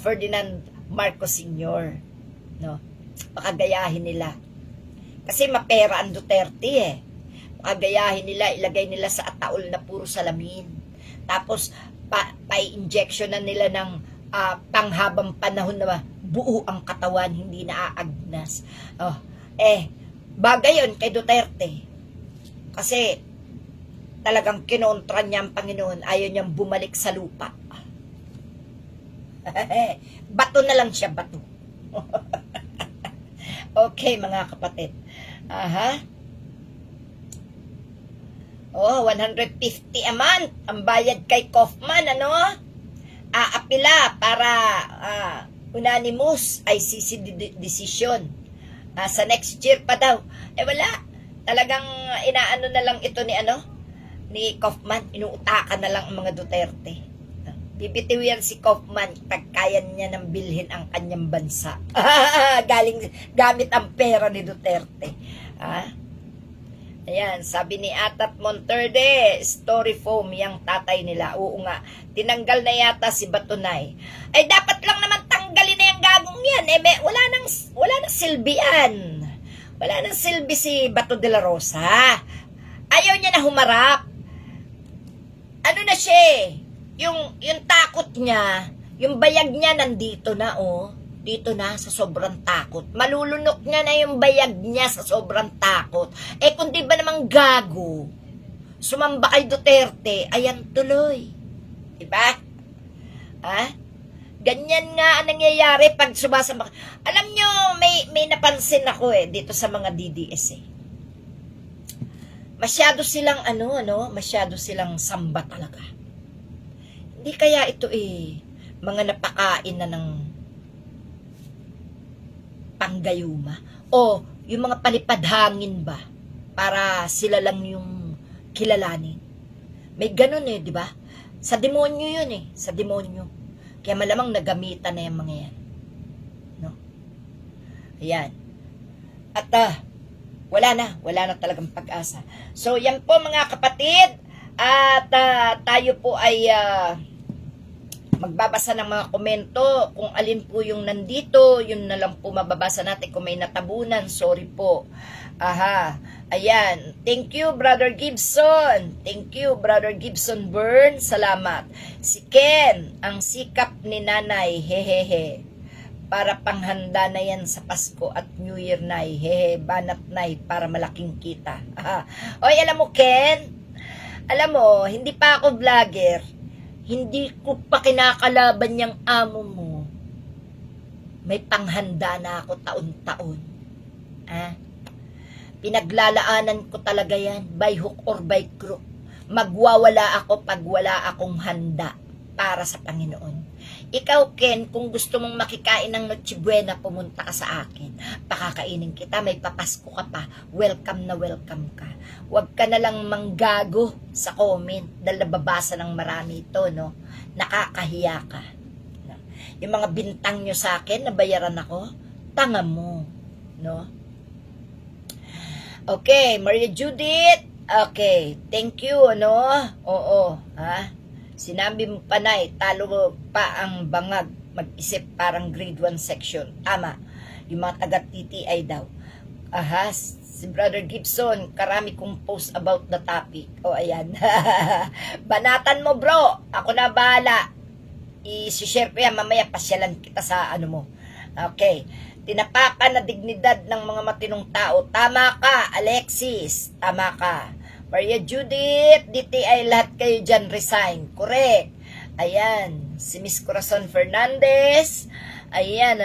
Ferdinand Marcos Sr. No? Baka gayahin nila. Kasi mapera ang Duterte Pagayahin nila, ilagay nila sa ataol na puro salamin. Tapos, pa-injection na nila ng panghabang panahon na buo ang katawan, hindi na aagnas. Bagay yun kay Duterte. Kasi, talagang kinontra niya ang Panginoon. Ayaw niyang bumalik sa lupa. Bato na lang siya, bato. Okay, mga kapatid. Aha. Oh, 150 a month ang bayad kay Kaufman, ano? Aapila para unanimous ICC decision. Sa next year pa daw. Wala. Talagang inaano na lang ito ni Kaufman. Inuutakan na lang ang mga Duterte. Bibitiw yan si Kaufman pag kaya niya nang bilhin ang kanyang bansa. Gamit ang pera ni Duterte. Ayan, sabi ni Atat Monterde, story foam yung tatay nila. Oo nga, tinanggal na yata si Batunay. Ay, dapat lang naman tanggalin na yung gagong yan. Wala nang silbi yan. Wala nang silbi si Bato de la Rosa. Ayaw niya na humarap. Ano na siya? Yung takot niya, yung bayag niya nandito na, dito na sa sobrang takot. Malulunok niya na yung bayag niya sa sobrang takot. Kung di ba namang gago, sumamba kay Duterte, ayan tuloy. Diba? Ganyan nga ang nangyayari pag sumasamba. Alam nyo, may napansin ako dito sa mga DDS Masyado silang masyado silang samba talaga. Hindi kaya ito mga napakain na ng panggayuma o yung mga palipadhangin ba para sila lang yung kilalanin. May ganun di ba? Sa demonyo yun sa demonyo. Kaya malamang nagamitan na yung mga yan. No? Ayan. At wala na talagang pag-asa. So yan po mga kapatid, at tayo po ay magbabasa ng mga komento. Kung alin po yung nandito, yun na lang po mababasa natin. Kung may natabunan, sorry po. Ayan. Thank you, Brother Gibson. Thank you, Brother Gibson Byrne. Salamat. Si Ken, ang sikap ni nanay, hehehe. Para panghanda na yan sa Pasko at New Year, nay. Hehe, banat, nay, para malaking kita. Oy, alam mo, Ken, alam mo, hindi pa ako vlogger. Hindi ko pa kinakalaban yung amo mo. May panghanda na ako taon-taon. Pinaglalaanan ko talaga yan, by hook or by crook. Magwawala ako pag wala akong handa para sa Panginoon. Ikaw, Ken, kung gusto mong makikain ng Noche Buena, pumunta ka sa akin. Pakakainin kita, may papasko ka pa. Welcome na welcome ka. Huwag ka na lang manggago sa comment dahil nababasa ng marami ito, no? Nakakahiya ka. Yung mga bintang nyo sa akin, nabayaran ako, tanga mo, no? Okay, Maria Judith, okay, thank you, no? Oo, Sinabi mo panay, talo pa ang bangag, mag-isip parang grade 1 section. Tama, yung mga taga-TTI daw. Si Brother Gibson, karami kong post about the topic. Ayan. Banatan mo, bro. Ako na bahala. I-share ko yan, mamaya pasyalan kita sa mo. Okay. Tinapakan na dignidad ng mga matinong tao. Tama ka, Alexis. Tama ka. Maria Judith, DTI, lahat kayo dyan resign. Correct. Ayan, si Miss Corazon Fernandez. Ayan,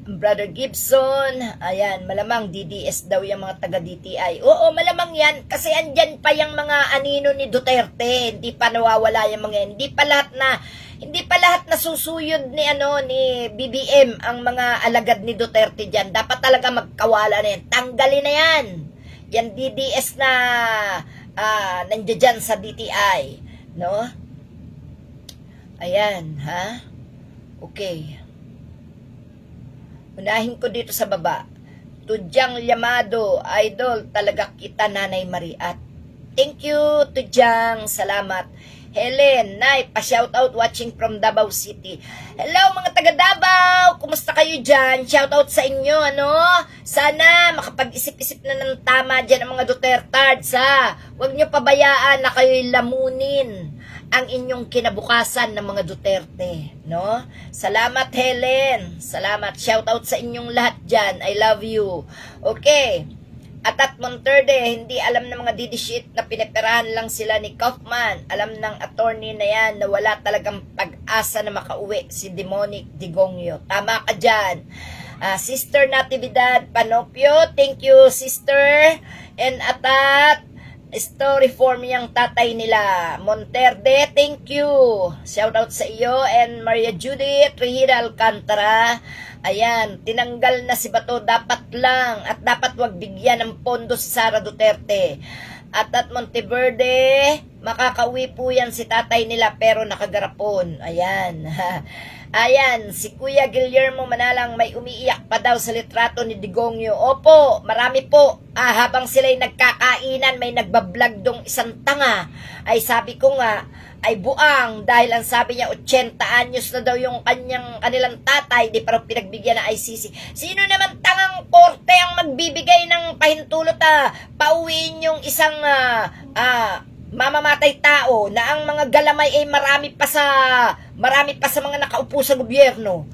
Brother Gibson. Ayan, malamang DDS daw yung mga taga-DTI. Oo, malamang yan. Kasi andyan pa yung mga anino ni Duterte. Hindi pa nawawala yung mga yan. Hindi pa lahat nasusuyod ni BBM ang mga alagad ni Duterte dyan. Dapat talaga magkawala na yan. Tanggalin na yan. Yan DDS na nandiyan dyan sa DTI. No? Ayan, Okay. Unahin ko dito sa baba. Tudyang Llamado, idol, talaga kita, Nanay Mariat. Thank you, Tudyang. Salamat. Helen, Nay, pa-shoutout watching from Davao City. Hello mga taga Davao, kumusta kayo dyan? Shoutout sa inyo, Sana makapag-isip-isip na ng tama dyan ang mga Dutertards, Huwag nyo pabayaan na kayo'y lamunin ang inyong kinabukasan ng mga Duterte, no? Salamat, Helen. Salamat. Shoutout sa inyong lahat dyan. I love you. Okay. At Monterde, hindi alam ng mga didishit na pineperahan lang sila ni Kaufman. Alam ng attorney na yan na wala talagang pag-asa na makauwi si Demonic Digongyo. Tama ka dyan. Sister Natividad Panopio, thank you sister. And Atat, story form yung tatay nila. Monterde, thank you. Shout out sa iyo. And Maria Judith Rihira Alcantara. Ayan, tinanggal na si Bato, dapat lang at dapat wag bigyan ng pondo si Sara Duterte. At Monteverde, makakauwi po yan si tatay nila pero nakagarapon. Ayan. Ayan, si Kuya Guillermo Manalang may umiiyak pa daw sa litrato ni Digongyo. Opo, marami po. Habang sila'y nagkakainan, may nagbablog dong isang tanga. Ay sabi ko nga, ay buang dahil ang sabi niya 80 anyos na daw yung kanilang tatay, di parang pinagbigyan ng ICC. Sino naman tangang korte ang magbibigay ng pahintulot pauwiin yung isang mamamatay tao na ang mga galamay ay marami pa sa mga nakaupo sa gobyerno.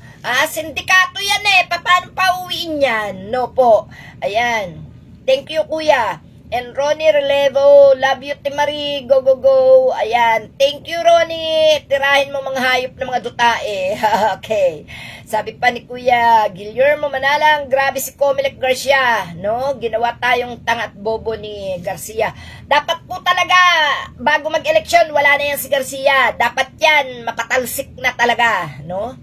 Sindikato yan paano pauwiin yan? No po. Ayan. Thank you kuya. And Ronnie Relevo, love you Timari, go go go. Ayan, thank you Ronnie. Tirahin mo mga hayop na mga dutae. Okay. Sabi pa ni Kuya Guillermo Manalang, grabe si Comelec Garcia, no? Ginawa tayong tangat bobo ni Garcia. Dapat po talaga bago mag-eleksyon wala na yan si Garcia. Dapat yan mapatalsik na talaga, no?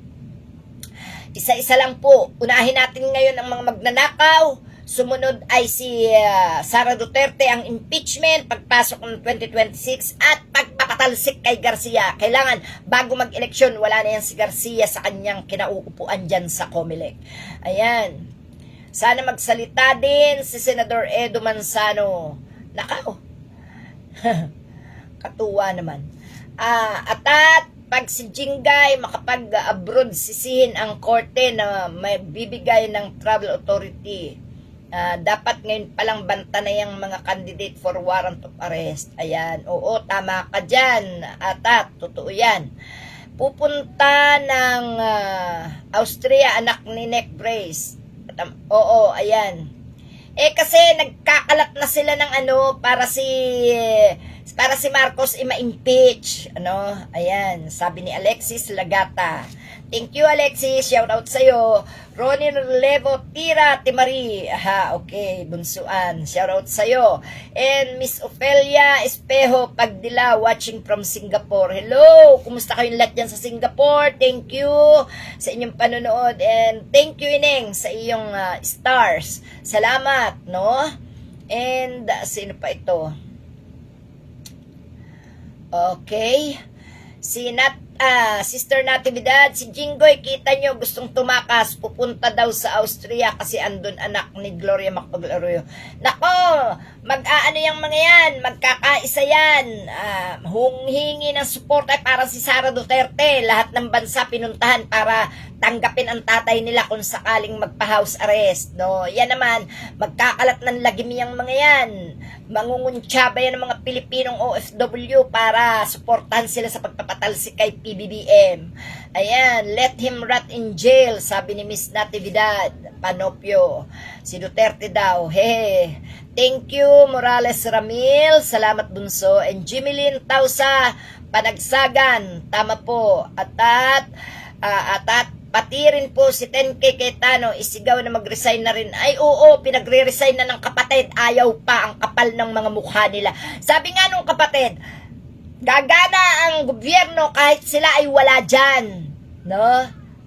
Isa-isa lang po. Unahin natin ngayon ang mga magnanakaw. Sumunod ay si Sara Duterte ang impeachment, pagpasok ng 2026 at pagpapatalsik kay Garcia. Kailangan bago mag-eleksyon wala na yan si Garcia sa kanyang kinauupuan dyan sa Comelec. Ayan. Sana magsalita din si Senador Edo Manzano. Nakaw. Katuwa naman. At pag si Jingay makapag-abroad, sisihin ang korte na may bibigay ng travel authority. Dapat ngayon palang banta na yung mga candidate for warrant of arrest. Ayan. Oo, tama ka dyan. Totoo yan. Pupunta ng Austria, anak ni Nick Brace. Oo, ayan. Kasi nagkakalat na sila ng para si Marcos ma-impeach. Ayan. Sabi ni Alexis Lagata. Thank you, Alexis. Shout out sa'yo. Ronnie Relevo, Tira, Timari. Okay. Bunsuan. Shout out sa'yo. And Miss Ophelia Espejo Pagdila, watching from Singapore. Hello! Kumusta kayong lahat dyan sa Singapore? Thank you sa inyong panonood. And thank you, Ineng, sa iyong stars. Salamat, no? And sino pa ito? Okay. Sister Natividad, si Jinggoy, kita nyo, gustong tumakas, pupunta daw sa Austria kasi andun anak ni Gloria Macapagal-Arroyo. Nako, mag-aano yung mga yan, magkakaisa yan, hingi ng support ay parang si Sara Duterte, lahat ng bansa pinuntahan para tanggapin ang tatay nila kung sakaling magpa-house arrest, no? Yan naman, magkakalat ng lagim yung mga yan, mangunguntsaba yan ng mga Pilipinong OFW para suportahan sila sa pagpapatalsik kay PBBM. Ayan, let him rot in jail, sabi ni Miss Natividad Panopio. Si Duterte daw, thank you Morales Ramil, salamat bunso. And Jimmy Lynn Tausa Panagsagan, tama po. Atat pati rin po si 10K Cayetano, isigaw na mag-resign na rin. Ay oo, pinagre-resign na ng kapatid. Ayaw pa, ang kapal ng mga mukha nila. Sabi nga nung kapatid, gagana ang gobyerno kahit sila ay wala dyan. No?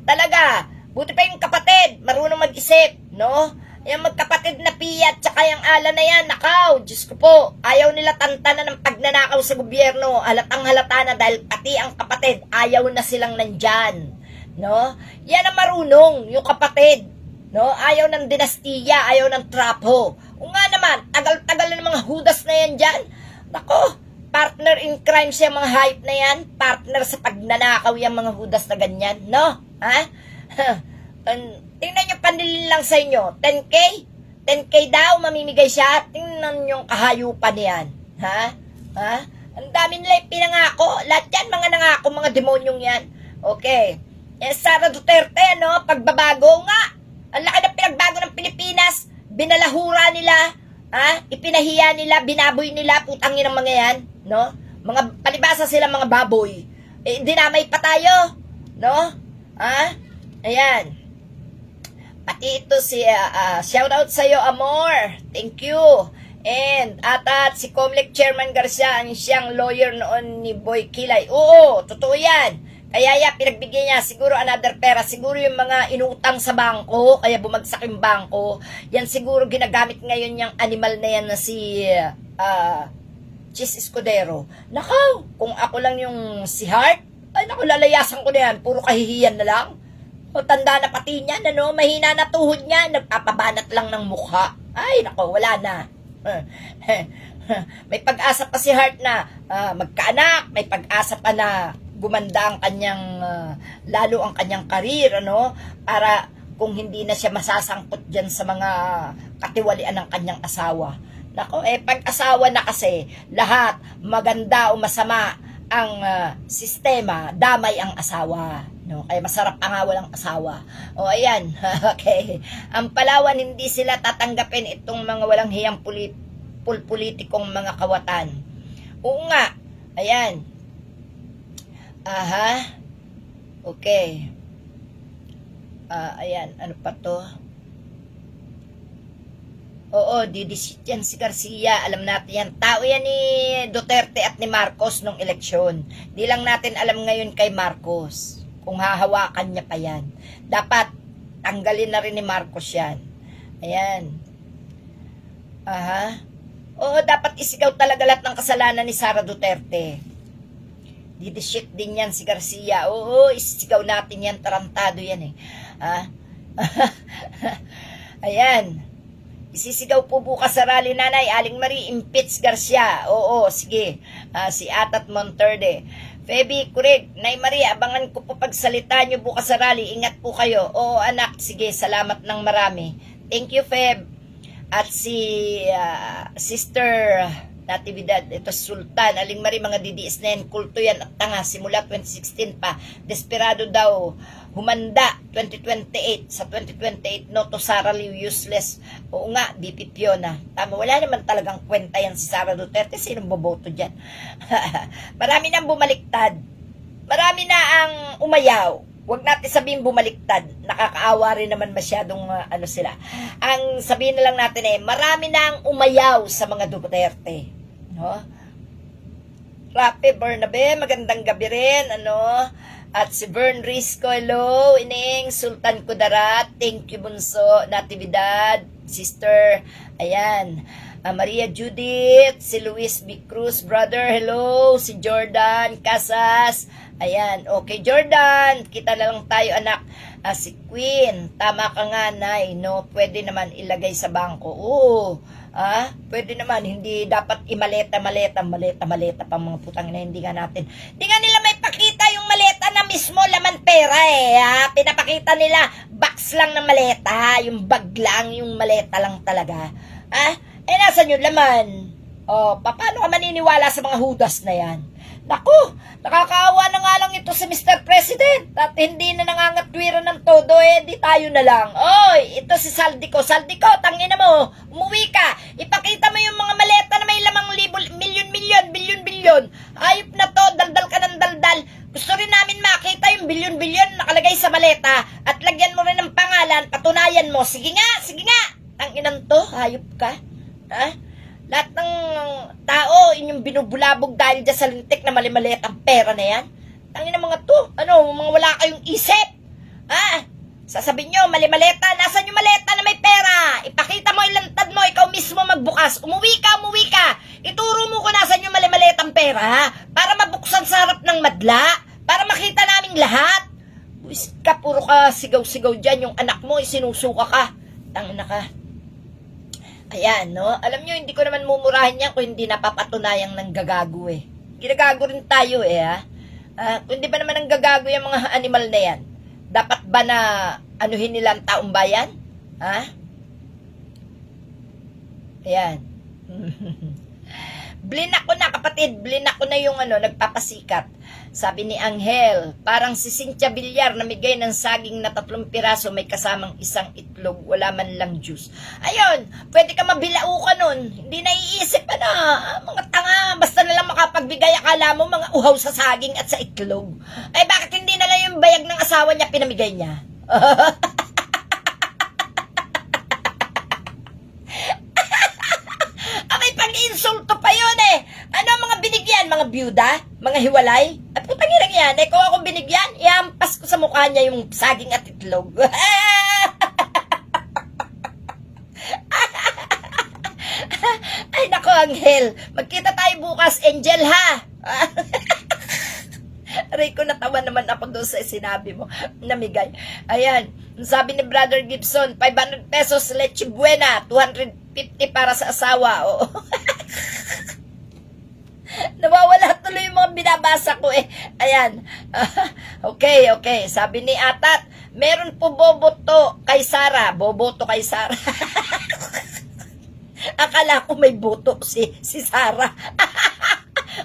Talaga, buti pa yung kapatid, marunong mag-isip. No? Yung magkapatid na Pia at saka yung Ala na yan, nakaw, Diyos ko po, ayaw nila tantanan ng pagnanakaw sa gobyerno. Halatang halata na dahil pati ang kapatid, ayaw na silang nandyan. No? Yan ang marunong, yung kapatid. No? Ayaw ng dinastiya, ayaw ng trapo. O nga naman, tagal-tagal na ng mga hudas na yan dyan. Nako, partner in crime siya mga hype na yan. Partner sa pagnanakaw yung mga hudas na ganyan. No? Tingnan nyo, panilin lang sa inyo. 10K? 10K daw, mamimigay siya. Tingnan nyo yung kahayupan yan. Ang dami nila yung pinangako. Lahat yan, mga nangako, mga demonyong yan. Okay. Sara Duterte, no? Pagbabago nga. Ang laki ng pinagbago ng Pilipinas. Binalahura nila. Ipinahiya nila, binaboy nila, putangin ng mga yan, no? Mga palibasa sila mga baboy. Dinamay pa tayo, no? Ayan. Pati ito si, shout out sa'yo, Amor. Thank you. And, at si Comlec Chairman Garcia, ang siyang lawyer noon ni Boy Kilay. Oo, totoo yan. Kaya pinagbigyan niya, siguro another pera, siguro yung mga inutang sa bangko, kaya bumagsak yung bangko, yan siguro ginagamit ngayon yung animal na yan na si Chis Escudero. Nakaw, kung ako lang yung si Hart, ay naku, lalayasan ko na yan, puro kahihiyan na lang. O, tanda na pati niyan, mahina na tuhod niya, nagpapabanat lang ng mukha. Ay, nako, wala na. May pag-asa pa si Hart na magkaanak, may pag-asa pa na gumanda ang kanyang, lalo ang kanyang karir, para kung hindi na siya masasangkot dyan sa mga katiwalian ng kanyang asawa. Nako, pag-asawa na kasi, lahat, maganda o masama ang sistema, damay ang asawa. No? Kaya masarap ang walang asawa. O, ayan. Okay. Ang Palawan, hindi sila tatanggapin itong mga walang hiyang politikong mga kawatan. Oo nga. Ayan. Okay. Ayan. Ano pa to? Oo, didisit yan si Garcia. Alam natin yan. Tao yan ni Duterte at ni Marcos nung eleksyon. Di lang natin alam ngayon kay Marcos kung hahawakan niya pa yan. Dapat tanggalin na rin ni Marcos yan. Ayan. Oo, dapat isigaw talaga lahat ng kasalanan ni Sara Duterte. Didisit din yan si Garcia. Oo, isigaw natin yan. Tarantado yan Ayan. Isisigaw po bukas sa rally, nanay. Aling Marie, impeach Garcia. Oo, sige. Si Atat Monterde. Feby, Kurig, Nay Maria, abangan ko po pagsalita nyo bukas sa rally. Ingat po kayo. Oo, anak. Sige, salamat ng marami. Thank you, Feb. At si Sister Natividad, ito Sultan, Aling Marie, mga DDS na yan, kulto yan at tanga, simula 2016 pa, desperado daw, humanda, 2028, sa 2028, no to Sara Liu, useless. Oo nga, BP Fiona. Tama, wala naman talagang kwenta yan si Sara Duterte, sinong boboto dyan? Marami nang bumaliktad, marami na ang umayaw. Huwag natin sabihin bumaliktad, nakakaawa rin naman masyadong sila. Ang sabihin na lang natin marami na ang umayaw sa mga Duterte. No? Rapi Bernabe, magandang gabi rin, At si Vern Risco, hello, Ining, Sultan Kudarat, thank you bunso, Natividad, sister, ayan. Maria Judith, si Luis B. Cruz, brother, hello, si Jordan Casas, ayan, okay, Jordan, kita na lang tayo, anak. Si Queen, tama ka nga, Nay, no, pwede naman ilagay sa bangko, oo, pwede naman, hindi dapat maleta pang mga putang na hindi nga natin. Hindi nga nila may pakita yung maleta na mismo laman pera pinapakita nila, box lang ng maleta, yung bag lang, yung maleta lang talaga. Nasan yung laman? Paano ka maniniwala sa mga hudas na yan? Naku, nakakaawa na nga lang ito si Mr. President at hindi na nangangatwiran ng todo, di tayo na lang. Oy, ito si Saldico, tangina mo, umuwi ka, ipakita mo yung mga maleta na may lamang bilyon. Ayop na to, daldal ka ng daldal. Gusto rin namin makita yung bilyon nakalagay sa maleta at lagyan mo rin ng pangalan, patunayan mo. Sige nga, tanginan to, hayop ka. Lahat ng tao, inyong binubulabog dahil dyan sa lintik na mali-maliit ang pera na yan. Tangin ng mga to, mga wala kayong isip. Sasabihin nyo, mali-maleta, nasan yung maleta na may pera? Ipakita mo, ilantad mo, ikaw mismo magbukas. Umuwi ka. Ituro mo kung nasan yung mali-maliit ang pera, para mabuksan sa harap ng madla, para makita naming lahat. Buwis ka, puro ka sigaw-sigaw dyan, yung anak mo, isinusuka ka. Tangin na ka. Ayan, no? Alam nyo, hindi ko naman mumurahin yan kung hindi napapatunayang ng gagago Ginagago rin tayo kung hindi ba naman ang gagago yung mga animal na yan, dapat ba na anuhin nila ang taong bayan? Ayan. Blinak ko na, kapatid. Blinak ko na yung nagpapasikat. Sabi ni Angel, parang si Cynthia Villar namigay ng saging na 3 piraso may kasamang isang itlog, wala man lang juice. Ayun, pwede ka mabilao ka nun. Hindi naiisip mga tanga, basta na lang makapagbigay, akala mo mga uhaw sa saging at sa itlog. Ay bakit hindi na lang yung bayag ng asawa niya pinamigay niya? May pag-insulto pa yun eh. Ano mga binigyan? Mga byuda? Mga hiwalay? At putang ina yan, kung ako binigyan, iampas ko sa mukha niya yung saging at itlog. Ay nako, Angel. Magkita tayo bukas, Angel, ha? Aray ko, natawa naman ako doon sa sinabi mo. Namigay. Ayan. Sabi ni Brother Gibson, 500 pesos leche buena, 250 para sa asawa. Oo. Nawawala tuloy yung mga binabasa ko eh. Ayan. Okay. Sabi ni Atat, meron po boboto kay Sara. Boboto kay Sara. Akala ko may boto si Sara.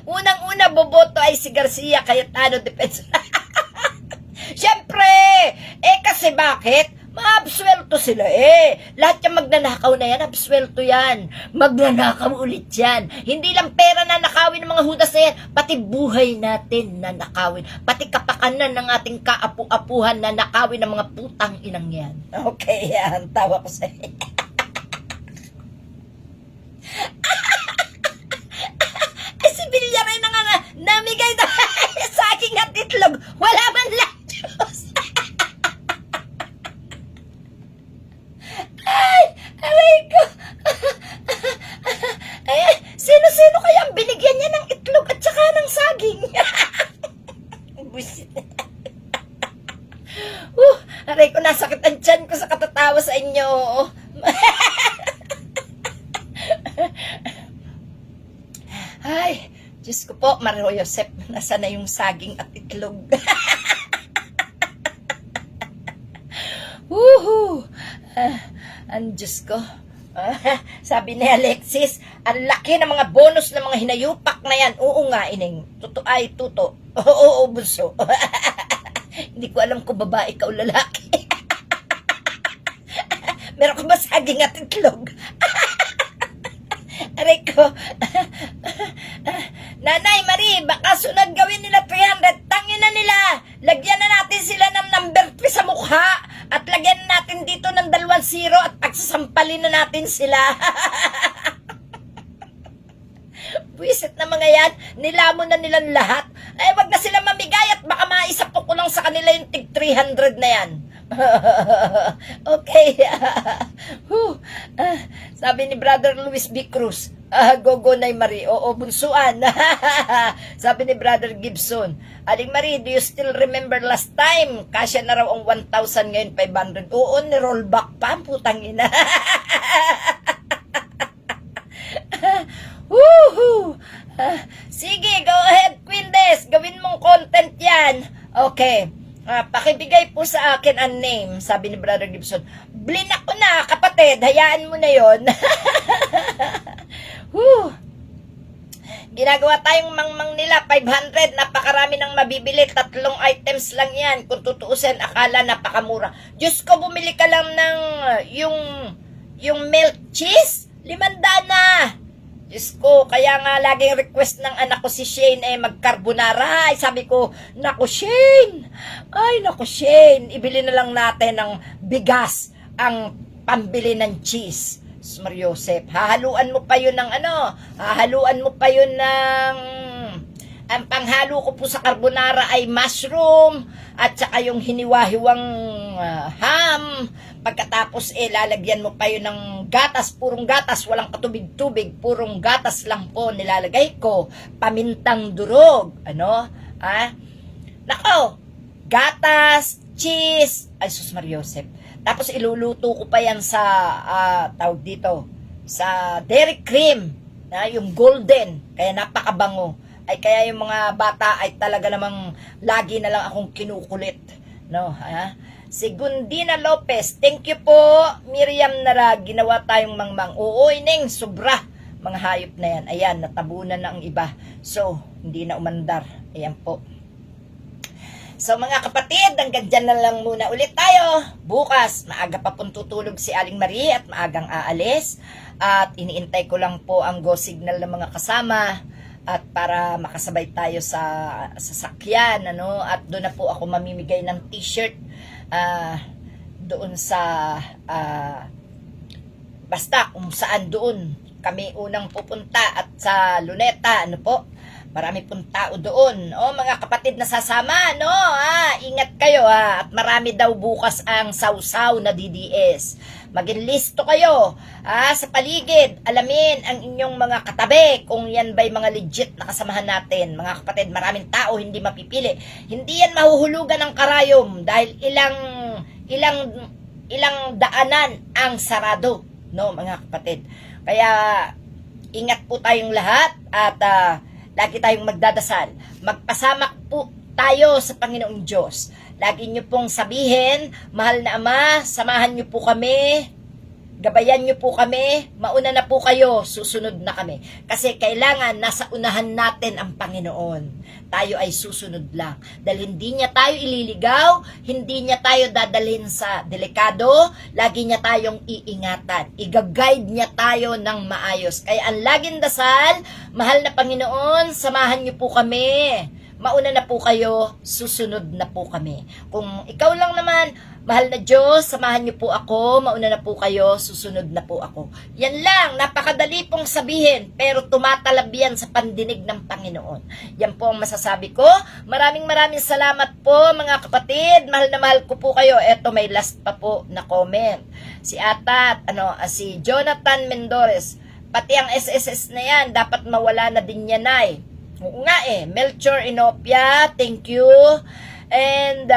Unang-una boboto ay si Garcia Cayetano Defense. Siyempre, kasi bakit? Maabswelto sila Lahat yung magnanakaw na yan, abswelto yan. Magnanakaw ulit yan. Hindi lang pera na nakawin ng mga hudas na yan, pati buhay natin na nakawin. Pati kapakanan ng ating kaapu-apuhan na nakawin ng mga putang inang yan. Okay, yan. Tawa ko sa'yo. Si Villar rin na nga namigay na saging at itlog. Wala man lang Diyos. Aray ko. Sino-sino kaya ang binigyan niya ng itlog at saka ng saging? Buisit. Aray ko, nasakit ang tiyan ko sa katatawa sa inyo. Ay, Diyos ko po, Mario Josep, nasa na yung saging at itlog? Woohoo! Ang Diyos ko. Sabi ni Alexis, ang laki ng mga bonus ng mga hinayupak na yan. Oo nga, ining. Tuto ay tuto. Oo, bunso. Hindi ko alam kung babae ka o lalaki. Meron ka ba saging at itlog? Aray ko. Nanay Marie, baka sunod gawin nila 300. Tangin na nila. Lagyan na natin sila ng number 3 sa mukha. At lagyan natin dito ng 2 0 at pagsasampalin na natin sila. Buisit na mga yan. Nilamon na nilang lahat. Wag na sila mamigay at baka maisapok ko lang sa kanila yung tig 300 na yan. Okay. Sabi ni Brother Luis B. Cruz, Gogo Nay Marie, oo, bunsuan. Sabi ni Brother Gibson, Aling Marie, do you still remember last time? Kasya na raw ang 1,000, ngayon 500. Oo, ni-roll back pa, putang ina. Woohoo! Sige, go ahead, Quindes. Gawin mong content yan. Okay. Pakibigay po sa akin ang name, sabi ni Brother Gibson. Blinak ko na, kapatid. Hayaan mo na yon. Ginagawa tayong mangmang nila, 500. Napakarami ng mabibili. 3 items lang yan. Kung tutuusin, akala napakamura. Diyos ko, bumili ka lang ng yung milk cheese. 500 na. Diyos ko, kaya nga laging request ng anak ko si Shane mag-carbonara. Ay, sabi ko, naku Shane, ibili na lang natin ng bigas ang pambili ng cheese. Mario Josep, hahaluan mo pa yun ng ang panghalo ko po sa carbonara ay mushroom at saka yung hiniwa-hiwang ham. Pagkatapos lalagyan mo pa yun ng gatas, purong gatas, walang katubig-tubig, purong gatas lang po nilalagay ko, pamintang durog, nako, gatas, cheese, ay sus Mario Josep. Tapos iluluto ko pa yan sa tawag dito, sa dairy cream, yung golden, kaya napakabango. Ay kaya yung mga bata ay talaga namang lagi na lang akong kinukulit, Si Gundina Lopez, thank you po. Miriam Nara, ginawa tayong mangmang. Oo, ining, sobra. mga hayop na yan. Ayan, natabunan na ang iba. So, hindi na umandar. Ayan po. So mga kapatid, hanggang dyan na lang muna ulit tayo. Bukas, maaga pa pong tutulog si Aling Marie at maagang aalis. At iniintay ko lang po ang go signal ng mga kasama at para makasabay tayo sa sasakyan, ano? At doon na po ako mamimigay ng t-shirt doon sa basta kung saan doon kami unang pupunta at sa Luneta, ano po? Marami pong tao doon. O mga kapatid na sasama, no? Ingat kayo at marami daw bukas ang sausaw na DDS. Mag-enlisto kayo sa paligid. Alamin ang inyong mga katabi kung yan ba'y mga legit na kasamahan natin. Mga kapatid, maraming tao hindi mapipili. Hindi yan mahuhulugan ng karayom dahil ilang daanan ang sarado, no mga kapatid. Kaya ingat po tayong lahat at lagi tayong magdadasal. Magpasamak po tayo sa Panginoong Diyos. Lagi nyo pong sabihin, mahal na Ama, samahan nyo po kami, gabayan nyo po kami, mauna na po kayo, susunod na kami. Kasi kailangan nasa unahan natin ang Panginoon. Tayo ay susunod lang. Dahil hindi niya tayo ililigaw, hindi niya tayo dadalhin sa delikado, lagi niya tayong iingatan. Iga-guide niya tayo ng maayos. Kaya ang laging dasal, mahal na Panginoon, samahan niyo po kami. Mauna na po kayo, susunod na po kami. Kung ikaw lang naman, mahal na Diyos, samahan niyo po ako, mauna na po kayo, susunod na po ako. Yan lang, napakadali pong sabihin, pero tumatalab yan sa pandinig ng Panginoon. Yan po ang masasabi ko. Maraming salamat po mga kapatid, mahal na mahal ko po kayo. Eto, may last pa po na comment. Si si Jonathan Mendores, pati ang SSS na yan, dapat mawala na din yan ay. Oo nga Melchor Inopia, thank you. And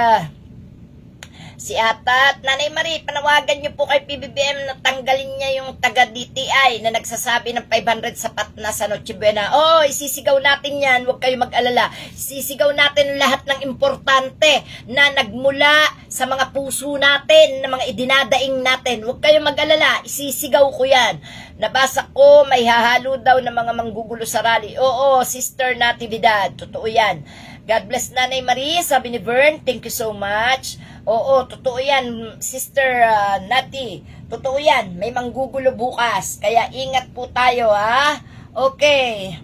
si Atat, Nanay Marie, panawagan niyo po kay PBBM na tanggalin niya yung taga-DTI na nagsasabi ng 500 sapat na sa Noche Buena. Isisigaw natin yan, huwag kayo mag-alala. Isisigaw natin lahat ng importante na nagmula sa mga puso natin, na mga idinadaing natin. Huwag kayo mag-alala, isisigaw ko yan. Nabasa ko, may hahalo daw ng mga manggugulo sa rally. Oo, Sister Natividad, totoo yan. God bless Nanay Marie, sabi ni Vern, thank you so much. Oo, totoo yan, Sister Nati. Totoo yan, may manggugulo bukas. Kaya ingat po tayo, Okay.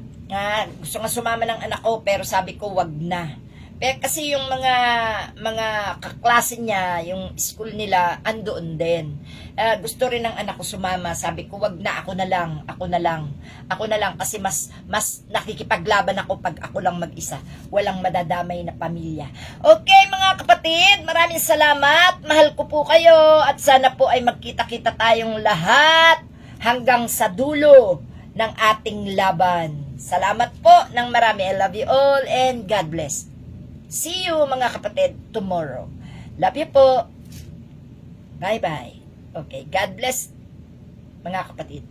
Gusto nga sumama ng anak ko, pero sabi ko, wag na. Pero kasi yung mga kaklase niya, yung school nila, andoon din. Gusto rin ng anak ko sumama. Sabi ko, wag na, ako na lang. Kasi mas nakikipaglaban ako pag ako lang mag-isa. Walang madadamay na pamilya. Okay, mga kapatid, maraming salamat. Mahal ko po kayo. At sana po ay magkita-kita tayong lahat hanggang sa dulo ng ating laban. Salamat po ng marami. I love you all and God bless. See you mga kapatid tomorrow. Love you po. Bye-bye. Okay, God bless mga kapatid.